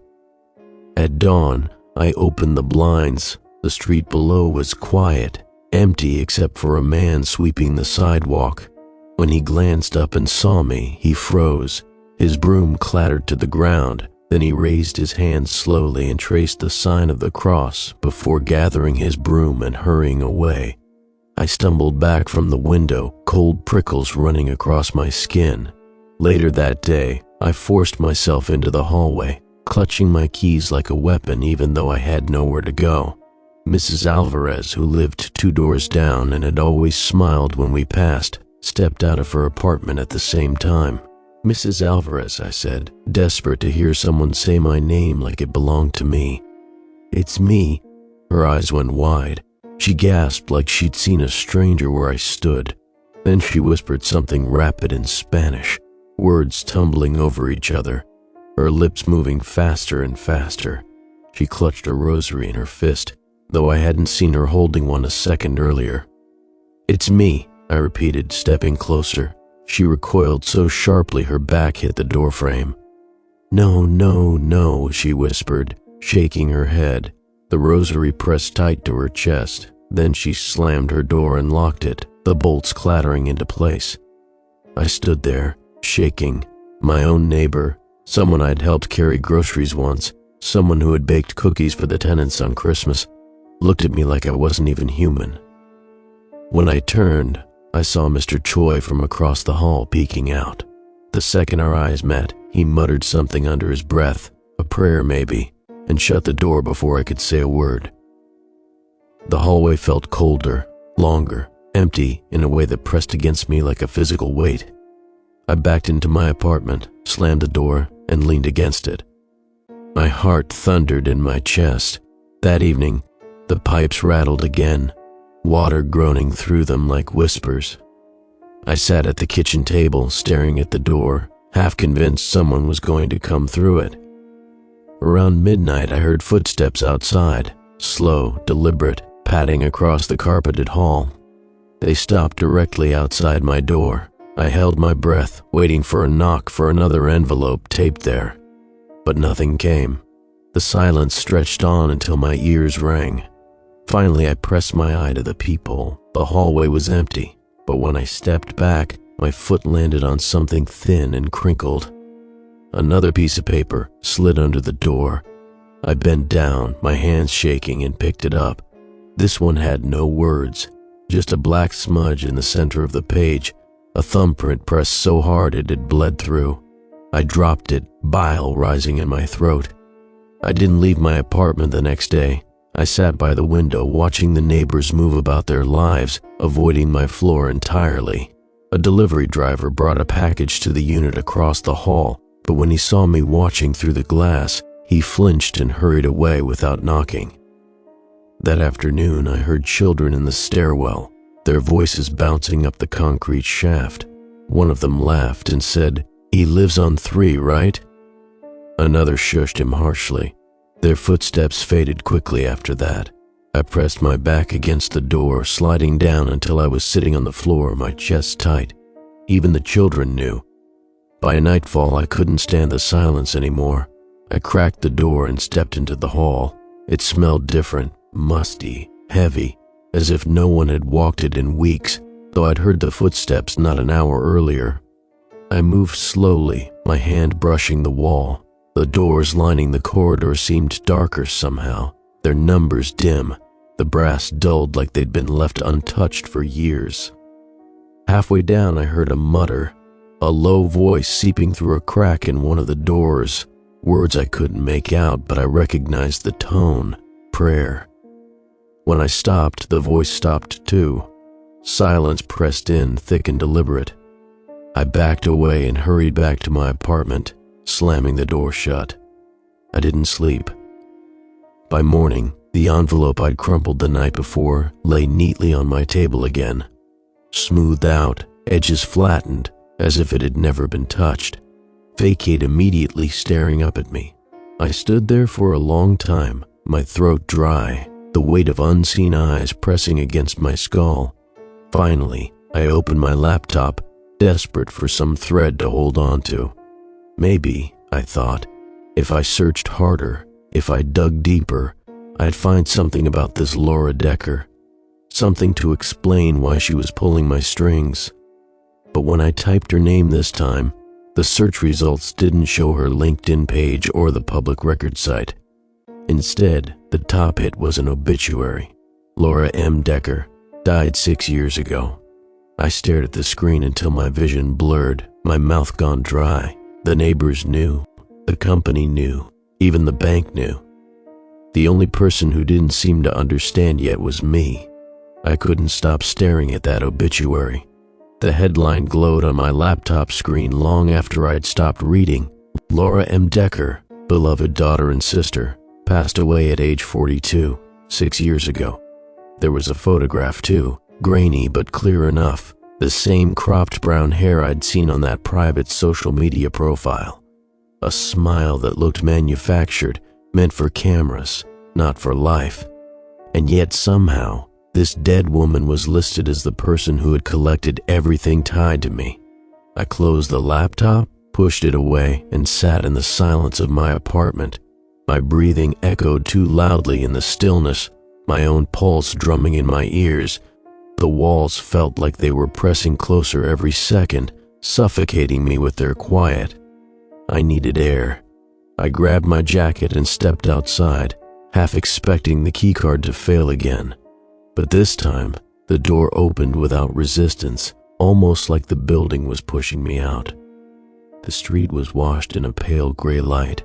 At dawn, I opened the blinds. The street below was quiet, empty except for a man sweeping the sidewalk. When he glanced up and saw me, he froze. His broom clattered to the ground. Then he raised his hand slowly and traced the sign of the cross before gathering his broom and hurrying away. I stumbled back from the window, cold prickles running across my skin. Later that day, I forced myself into the hallway, clutching my keys like a weapon even though I had nowhere to go. Mrs. Alvarez, who lived 2 doors down and had always smiled when we passed, stepped out of her apartment at the same time. Mrs. Alvarez, I said, desperate to hear someone say my name like it belonged to me. It's me. Her eyes went wide. She gasped like she'd seen a stranger where I stood. Then she whispered something rapid in Spanish, words tumbling over each other, her lips moving faster and faster. She clutched a rosary in her fist, though I hadn't seen her holding one a second earlier. It's me, I repeated, stepping closer. She recoiled so sharply her back hit the doorframe. No, no, no, she whispered, shaking her head. The rosary pressed tight to her chest. Then she slammed her door and locked it, the bolts clattering into place. I stood there, shaking. My own neighbor, someone I'd helped carry groceries once, someone who had baked cookies for the tenants on Christmas, looked at me like I wasn't even human. When I turned, I saw Mr. Choi from across the hall peeking out. The second our eyes met, he muttered something under his breath, a prayer maybe, and shut the door before I could say a word. The hallway felt colder, longer, empty in a way that pressed against me like a physical weight. I backed into my apartment, slammed the door, and leaned against it. My heart thundered in my chest. That evening, the pipes rattled again, water groaning through them like whispers. I sat at the kitchen table, staring at the door, half convinced someone was going to come through it. Around midnight, I heard footsteps outside, slow, deliberate, padding across the carpeted hall. They stopped directly outside my door. I held my breath, waiting for a knock for another envelope taped there. But nothing came. The silence stretched on until my ears rang. Finally, I pressed my eye to the peephole. The hallway was empty, but when I stepped back, my foot landed on something thin and crinkled. Another piece of paper slid under the door. I bent down, my hands shaking, and picked it up. This one had no words, just a black smudge in the center of the page, a thumbprint pressed so hard it had bled through. I dropped it, bile rising in my throat. I didn't leave my apartment the next day. I sat by the window watching the neighbors move about their lives, avoiding my floor entirely. A delivery driver brought a package to the unit across the hall, but when he saw me watching through the glass, he flinched and hurried away without knocking. That afternoon, I heard children in the stairwell, their voices bouncing up the concrete shaft. One of them laughed and said, "He lives on 3, right?" Another shushed him harshly. Their footsteps faded quickly after that. I pressed my back against the door, sliding down until I was sitting on the floor, my chest tight. Even the children knew. By nightfall, I couldn't stand the silence anymore. I cracked the door and stepped into the hall. It smelled different, musty, heavy, as if no one had walked it in weeks, though I'd heard the footsteps not an hour earlier. I moved slowly, my hand brushing the wall. The doors lining the corridor seemed darker somehow, their numbers dim, the brass dulled like they'd been left untouched for years. Halfway down, I heard a mutter, a low voice seeping through a crack in one of the doors. Words I couldn't make out, but I recognized the tone, prayer. When I stopped, the voice stopped too. Silence pressed in, thick and deliberate. I backed away and hurried back to my apartment, slamming the door shut. I didn't sleep. By morning, the envelope I'd crumpled the night before lay neatly on my table again, smoothed out, edges flattened, as if it had never been touched. Vacate immediately staring up at me. I stood there for a long time, my throat dry, the weight of unseen eyes pressing against my skull. Finally, I opened my laptop, desperate for some thread to hold on to. Maybe, I thought, if I searched harder, if I dug deeper, I'd find something about this Laura Decker, something to explain why she was pulling my strings. But when I typed her name this time, the search results didn't show her LinkedIn page or the public record site. Instead, the top hit was an obituary. Laura M. Decker died 6 years ago. I stared at the screen until my vision blurred, my mouth gone dry. The neighbors knew, the company knew, even the bank knew. The only person who didn't seem to understand yet was me. I couldn't stop staring at that obituary. The headline glowed on my laptop screen long after I'd stopped reading. Laura M. Decker, beloved daughter and sister, passed away at age 42, 6 years ago. There was a photograph too, grainy but clear enough. The same cropped brown hair I'd seen on that private social media profile. A smile that looked manufactured, meant for cameras, not for life. And yet somehow, this dead woman was listed as the person who had collected everything tied to me. I closed the laptop, pushed it away, and sat in the silence of my apartment. My breathing echoed too loudly in the stillness, my own pulse drumming in my ears. The walls felt like they were pressing closer every second, suffocating me with their quiet. I needed air. I grabbed my jacket and stepped outside, half expecting the keycard to fail again. But this time, the door opened without resistance, almost like the building was pushing me out. The street was washed in a pale gray light.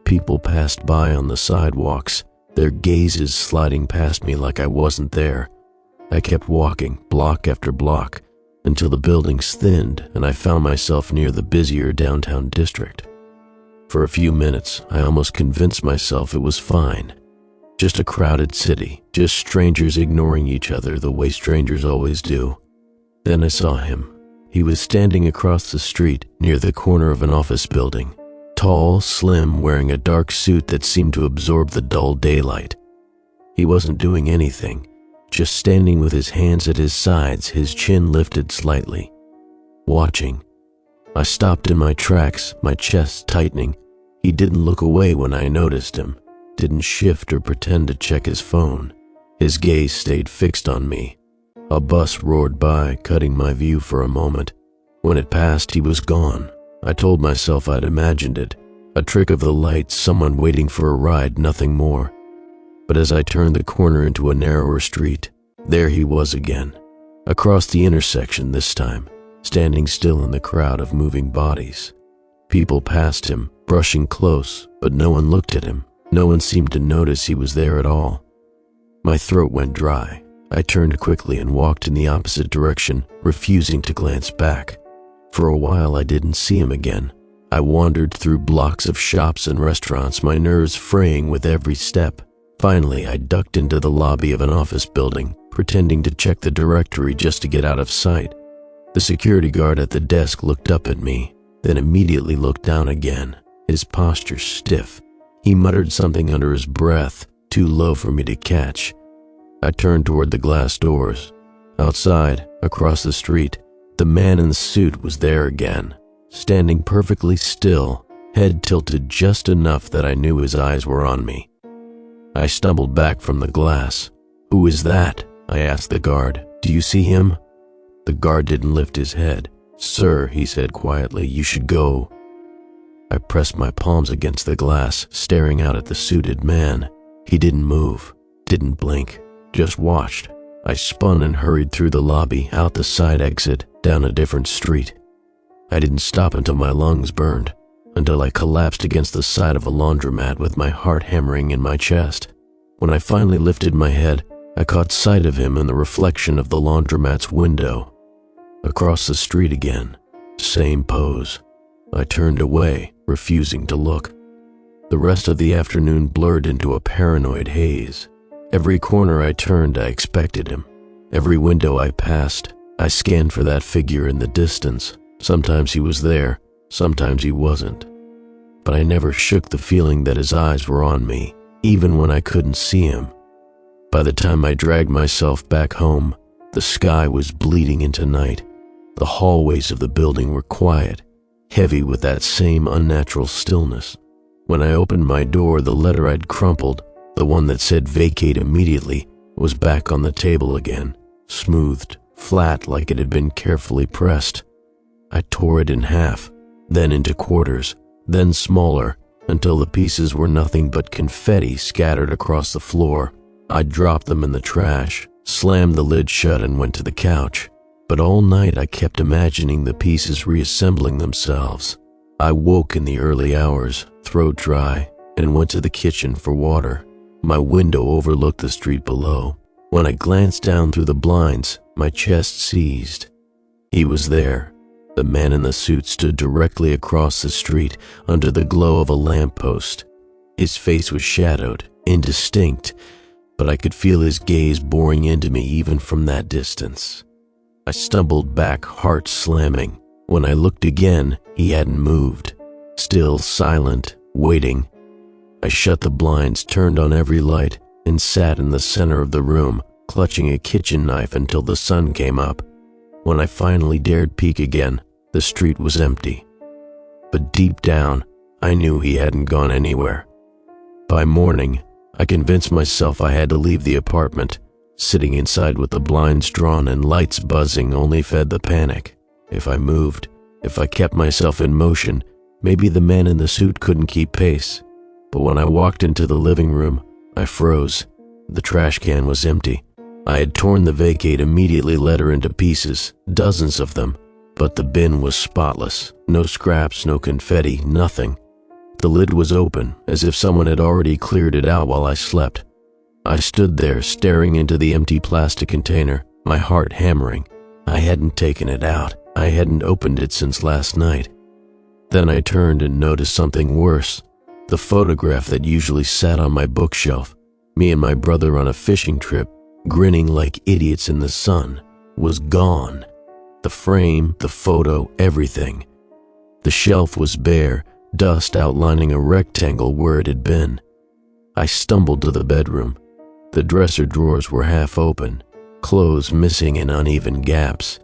People passed by on the sidewalks, their gazes sliding past me like I wasn't there. I kept walking, block after block, until the buildings thinned and I found myself near the busier downtown district. For a few minutes, I almost convinced myself it was fine. Just a crowded city, just strangers ignoring each other the way strangers always do. Then I saw him. He was standing across the street near the corner of an office building. Tall, slim, wearing a dark suit that seemed to absorb the dull daylight. He wasn't doing anything, just standing with his hands at his sides, his chin lifted slightly, watching. I stopped in my tracks, my chest tightening. He didn't look away when I noticed him, didn't shift or pretend to check his phone. His gaze stayed fixed on me. A bus roared by, cutting my view for a moment. When it passed, he was gone. I told myself I'd imagined it, a trick of the lights, someone waiting for a ride, nothing more. But as I turned the corner into a narrower street, there he was again, across the intersection this time, standing still in the crowd of moving bodies. People passed him, brushing close, but no one looked at him. No one seemed to notice he was there at all. My throat went dry. I turned quickly and walked in the opposite direction, refusing to glance back. For a while I didn't see him again. I wandered through blocks of shops and restaurants, my nerves fraying with every step. Finally, I ducked into the lobby of an office building, pretending to check the directory just to get out of sight. The security guard at the desk looked up at me, then immediately looked down again, his posture stiff. He muttered something under his breath, too low for me to catch. I turned toward the glass doors. Outside, across the street, the man in the suit was there again, standing perfectly still, head tilted just enough that I knew his eyes were on me. I stumbled back from the glass. "Who is that?" I asked the guard. "Do you see him?" The guard didn't lift his head. "Sir," he said quietly, "you should go." I pressed my palms against the glass, staring out at the suited man. He didn't move, didn't blink, just watched. I spun and hurried through the lobby, out the side exit, down a different street. I didn't stop until my lungs burned, until I collapsed against the side of a laundromat with my heart hammering in my chest. When I finally lifted my head, I caught sight of him in the reflection of the laundromat's window. Across the street again, same pose. I turned away, refusing to look. The rest of the afternoon blurred into a paranoid haze. Every corner I turned, I expected him. Every window I passed, I scanned for that figure in the distance. Sometimes he was there, sometimes he wasn't. But I never shook the feeling that his eyes were on me, even when I couldn't see him. By the time I dragged myself back home, the sky was bleeding into night. The hallways of the building were quiet, heavy with that same unnatural stillness. When I opened my door, the letter I'd crumpled, the one that said "vacate immediately," was back on the table again, smoothed, flat like it had been carefully pressed. I tore it in half, then into quarters, then smaller, until the pieces were nothing but confetti scattered across the floor. I dropped them in the trash, slammed the lid shut, and went to the couch. But all night I kept imagining the pieces reassembling themselves. I woke in the early hours, throat dry, and went to the kitchen for water. My window overlooked the street below. When I glanced down through the blinds, my chest seized. He was there. The man in the suit stood directly across the street under the glow of a lamppost. His face was shadowed, indistinct, but I could feel his gaze boring into me even from that distance. I stumbled back, heart slamming. When I looked again, he hadn't moved. Still silent, waiting. I shut the blinds, turned on every light, and sat in the center of the room, clutching a kitchen knife until the sun came up. When I finally dared peek again, the street was empty. But deep down, I knew he hadn't gone anywhere. By morning, I convinced myself I had to leave the apartment. Sitting inside with the blinds drawn and lights buzzing only fed the panic. If I moved, if I kept myself in motion, maybe the man in the suit couldn't keep pace. But when I walked into the living room, I froze. The trash can was empty. I had torn the "vacate immediately" letter into pieces, dozens of them, but the bin was spotless. No scraps, no confetti, nothing. The lid was open, as if someone had already cleared it out while I slept. I stood there, staring into the empty plastic container, my heart hammering. I hadn't taken it out. I hadn't opened it since last night. Then I turned and noticed something worse. The photograph that usually sat on my bookshelf, me and my brother on a fishing trip, grinning like idiots in the sun, was gone. The frame, the photo, everything. The shelf was bare, dust outlining a rectangle where it had been. I stumbled to the bedroom. The dresser drawers were half open, clothes missing in uneven gaps.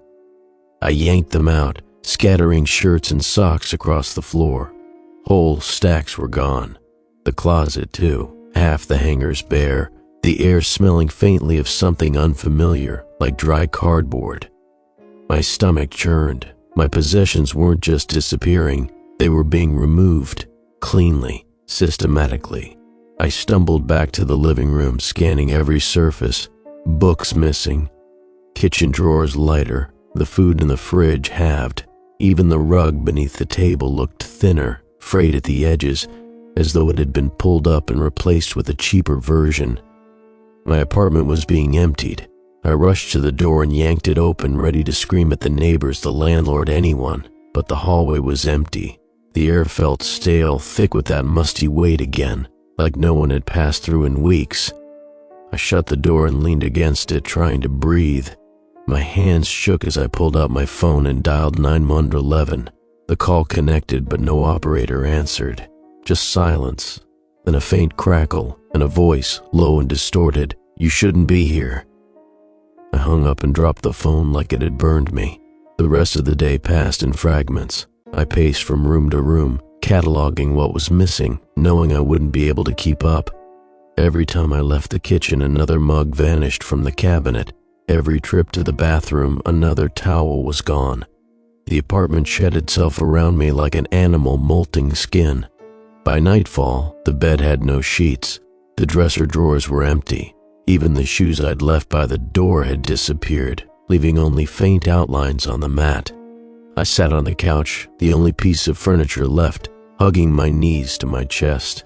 I yanked them out, scattering shirts and socks across the floor. Whole stacks were gone. The closet, too, half the hangers bare, the air smelling faintly of something unfamiliar, like dry cardboard. My stomach churned. My possessions weren't just disappearing, they were being removed, cleanly, systematically. I stumbled back to the living room, scanning every surface. Books missing, kitchen drawers lighter, the food in the fridge halved. Even the rug beneath the table looked thinner, frayed at the edges, as though it had been pulled up and replaced with a cheaper version. My apartment was being emptied. I rushed to the door and yanked it open, ready to scream at the neighbors, the landlord, anyone, but the hallway was empty. The air felt stale, thick with that musty weight again, like no one had passed through in weeks. I shut the door and leaned against it, trying to breathe. My hands shook as I pulled out my phone and dialed 911. The call connected, but no operator answered. Just silence, then a faint crackle, and a voice, low and distorted, "You shouldn't be here." I hung up and dropped the phone like it had burned me. The rest of the day passed in fragments. I paced from room to room, cataloging what was missing, knowing I wouldn't be able to keep up. Every time I left the kitchen, another mug vanished from the cabinet. Every trip to the bathroom, another towel was gone. The apartment shed itself around me like an animal molting skin. By nightfall, the bed had no sheets. The dresser drawers were empty. Even the shoes I'd left by the door had disappeared, leaving only faint outlines on the mat. I sat on the couch, the only piece of furniture left, hugging my knees to my chest.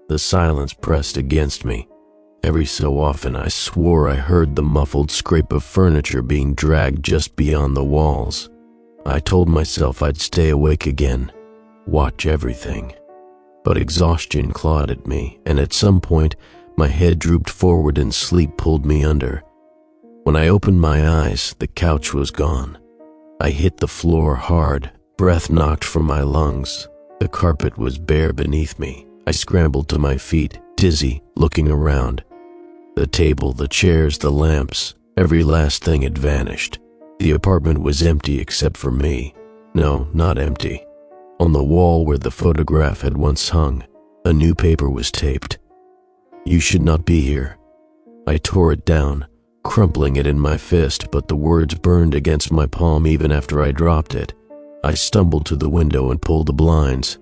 The silence pressed against me. Every so often I swore I heard the muffled scrape of furniture being dragged just beyond the walls. I told myself I'd stay awake again, watch everything. But exhaustion clawed at me, and at some point, my head drooped forward and sleep pulled me under. When I opened my eyes, the couch was gone. I hit the floor hard, breath knocked from my lungs. The carpet was bare beneath me. I scrambled to my feet, dizzy, looking around. The table, the chairs, the lamps, every last thing had vanished. The apartment was empty except for me. No, not empty. On the wall where the photograph had once hung, a new paper was taped. "You should not be here." I tore it down, crumpling it in my fist, but the words burned against my palm even after I dropped it. I stumbled to the window and pulled the blinds.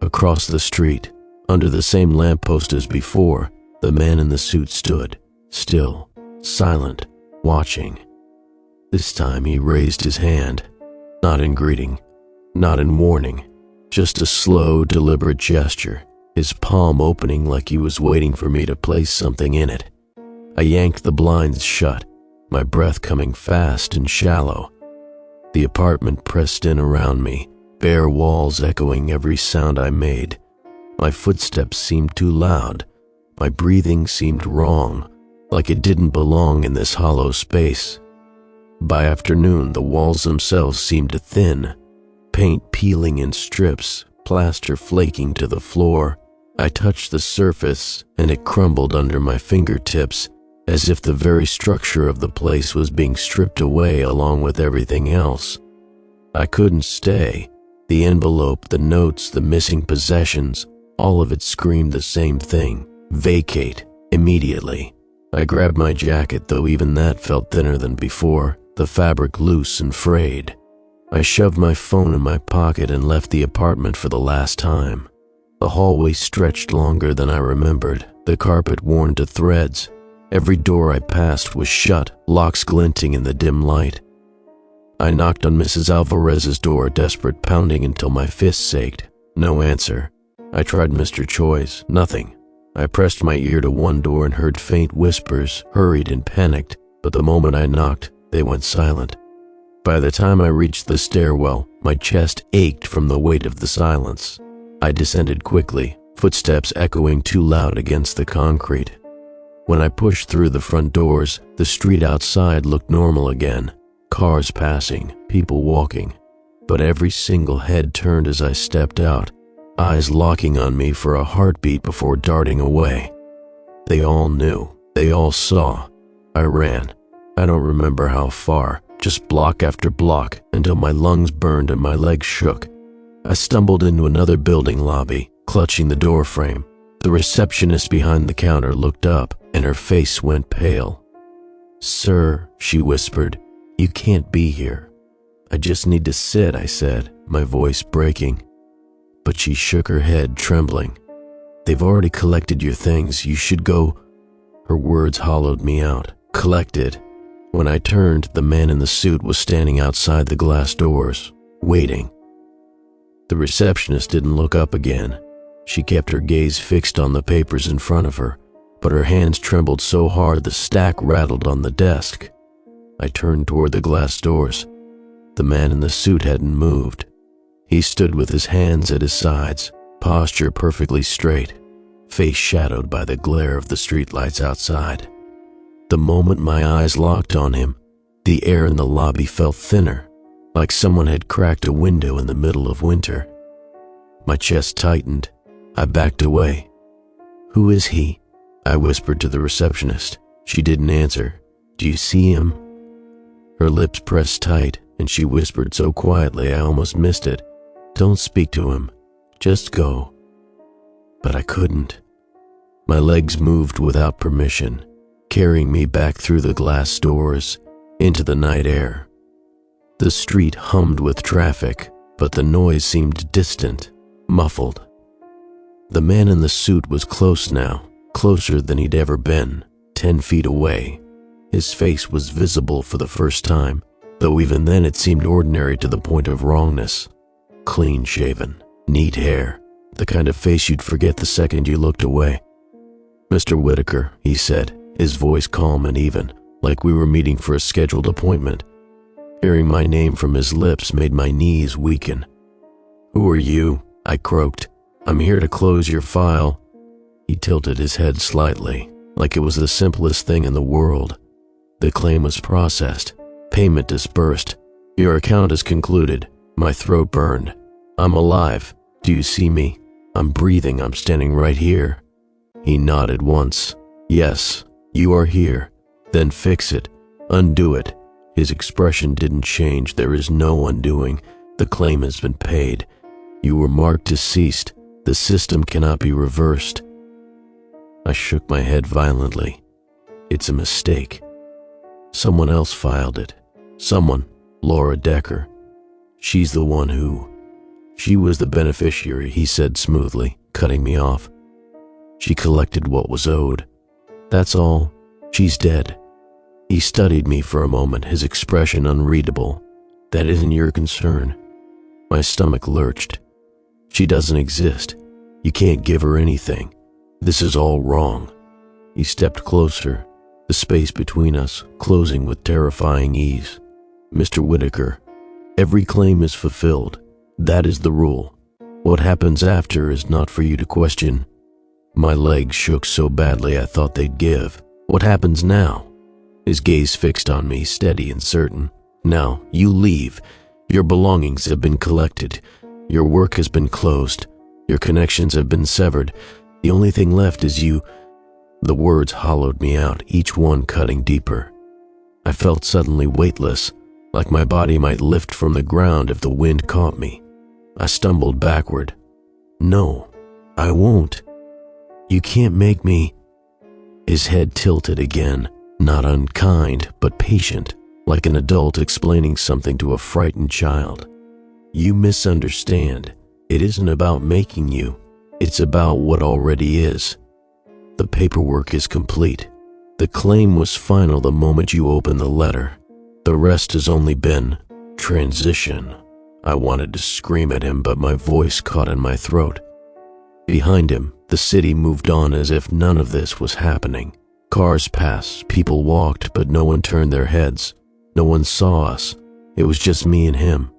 Across the street, under the same lamppost as before, the man in the suit stood, still, silent, watching. This time he raised his hand, not in greeting, not in warning, just a slow, deliberate gesture, his palm opening like he was waiting for me to place something in it. I yanked the blinds shut, my breath coming fast and shallow. The apartment pressed in around me, bare walls echoing every sound I made. My footsteps seemed too loud. My breathing seemed wrong, like it didn't belong in this hollow space. By afternoon, the walls themselves seemed to thin, paint peeling in strips, plaster flaking to the floor. I touched the surface, and it crumbled under my fingertips, as if the very structure of the place was being stripped away along with everything else. I couldn't stay. The envelope, the notes, the missing possessions, all of it screamed the same thing: vacate, immediately. I grabbed my jacket, though even that felt thinner than before, the fabric loose and frayed. I shoved my phone in my pocket and left the apartment for the last time. The hallway stretched longer than I remembered, the carpet worn to threads. Every door I passed was shut, locks glinting in the dim light. I knocked on Mrs. Alvarez's door, desperate, pounding until my fists ached. No answer. I tried Mr. Choi's, nothing. I pressed my ear to one door and heard faint whispers, hurried and panicked, but the moment I knocked, they went silent. By the time I reached the stairwell, my chest ached from the weight of the silence. I descended quickly, footsteps echoing too loud against the concrete. When I pushed through the front doors, the street outside looked normal again. cars passing, people walking, but every single head turned as I stepped out, eyes locking on me for a heartbeat before darting away. They all knew, they all saw. I ran. I don't remember how far, just block after block, until my lungs burned and my legs shook. I stumbled into another building lobby, clutching the door frame. The receptionist behind the counter looked up, and her face went pale. "Sir," she whispered, "you can't be here." "I just need to sit," I said, my voice breaking. But she shook her head, trembling. "They've already collected your things. You should go." Her words hollowed me out. Collected. When I turned, the man in the suit was standing outside the glass doors, waiting. The receptionist didn't look up again. She kept her gaze fixed on the papers in front of her, but her hands trembled so hard the stack rattled on the desk. I turned toward the glass doors. The man in the suit hadn't moved. He stood with his hands at his sides, posture perfectly straight, face shadowed by the glare of the streetlights outside. The moment my eyes locked on him, the air in the lobby felt thinner, like someone had cracked a window in the middle of winter. My chest tightened. I backed away. "Who is he?" I whispered to the receptionist. She didn't answer. "Do you see him?" Her lips pressed tight, and she whispered so quietly I almost missed it. "Don't speak to him. Just go." But I couldn't. My legs moved without permission, carrying me back through the glass doors, into the night air. The street hummed with traffic, but the noise seemed distant, muffled. The man in the suit was close now, closer than he'd ever been, 10 feet away. His face was visible for the first time, though even then it seemed ordinary to the point of wrongness. Clean-shaven, neat hair, the kind of face you'd forget the second you looked away. "Mr. Whitaker," he said, his voice calm and even, like we were meeting for a scheduled appointment. Hearing my name from his lips made my knees weaken. "Who are you?" I croaked. "I'm here to close your file." He tilted his head slightly, like it was the simplest thing in the world. "The claim was processed. Payment disbursed. Your account is concluded." My throat burned. "I'm alive. Do you see me? I'm breathing. I'm standing right here." He nodded once. "Yes, you are here. Then fix it. Undo it." His expression didn't change. "There is no undoing. The claim has been paid. You were marked deceased. The system cannot be reversed." I shook my head violently. "It's a mistake. Someone else filed it. Someone, Laura Decker. She's the one who..." "She was the beneficiary," he said smoothly, cutting me off. "She collected what was owed. That's all. She's dead." He studied me for a moment, his expression unreadable. "That isn't your concern." My stomach lurched. "She doesn't exist. You can't give her anything. This is all wrong." He stepped closer, the space between us closing with terrifying ease. "Mr. Whitaker, every claim is fulfilled. That is the rule. What happens after is not for you to question." My legs shook so badly I thought they'd give. "What happens now?" His gaze fixed on me, steady and certain. "Now, you leave. Your belongings have been collected. Your work has been closed. Your connections have been severed. The only thing left is you." The words hollowed me out, each one cutting deeper. I felt suddenly weightless, like my body might lift from the ground if the wind caught me. I stumbled backward. "No, I won't. You can't make me." His head tilted again, not unkind, but patient, like an adult explaining something to a frightened child. "You misunderstand. It isn't about making you. It's about what already is. The paperwork is complete. The claim was final the moment you opened the letter. The rest has only been transition." I wanted to scream at him, but my voice caught in my throat. Behind him, the city moved on as if none of this was happening. Cars passed, people walked, but no one turned their heads. No one saw us. It was just me and him.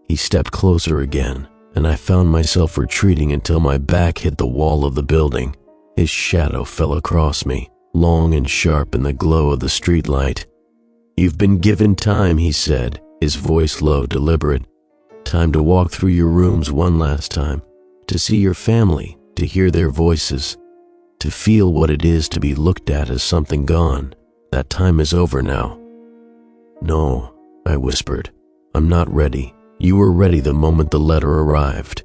He stepped closer again, and I found myself retreating until my back hit the wall of the building. His shadow fell across me, long and sharp in the glow of the streetlight. "You've been given time," he said, his voice low, deliberate. "Time to walk through your rooms one last time, to see your family, to hear their voices, to feel what it is to be looked at as something gone. That time is over now." "No," I whispered. "I'm not ready. You were ready the moment the letter arrived.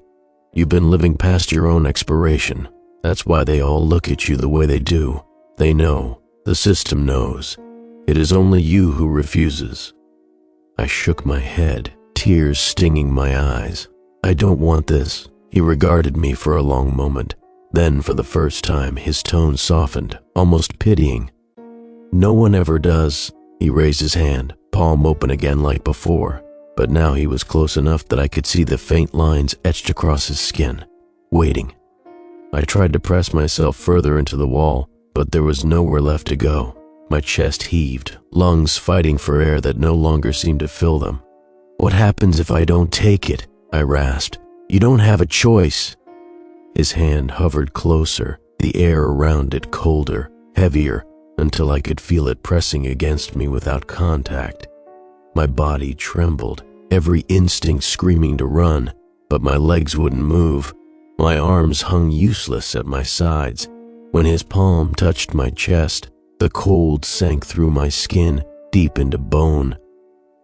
You've been living past your own expiration. That's why they all look at you the way they do. They know. The system knows. It is only you who refuses." I shook my head, tears stinging my eyes. "I don't want this." He regarded me for a long moment. Then, for the first time, his tone softened, almost pitying. "No one ever does." He raised his hand, palm open again like before, but now he was close enough that I could see the faint lines etched across his skin, waiting. I tried to press myself further into the wall, but there was nowhere left to go. My chest heaved, lungs fighting for air that no longer seemed to fill them. "What happens if I don't take it?" I rasped. "You don't have a choice." His hand hovered closer, the air around it colder, heavier, until I could feel it pressing against me without contact. My body trembled, every instinct screaming to run, but my legs wouldn't move. My arms hung useless at my sides. When his palm touched my chest, the cold sank through my skin, deep into bone.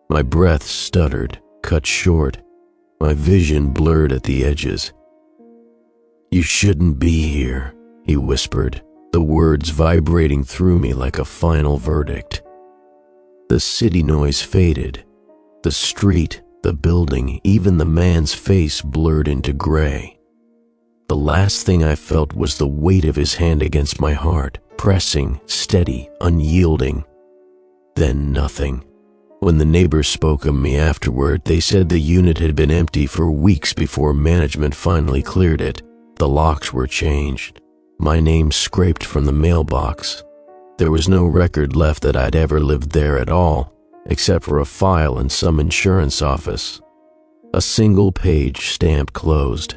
My breath stuttered, cut short. My vision blurred at the edges. "You shouldn't be here," he whispered, the words vibrating through me like a final verdict. The city noise faded. The street, the building, even the man's face blurred into gray. The last thing I felt was the weight of his hand against my heart, pressing, steady, unyielding. Then nothing. When the neighbors spoke of me afterward, they said the unit had been empty for weeks before management finally cleared it. The locks were changed. My name scraped from the mailbox. There was no record left that I'd ever lived there at all, except for a file in some insurance office. A single page stamped closed.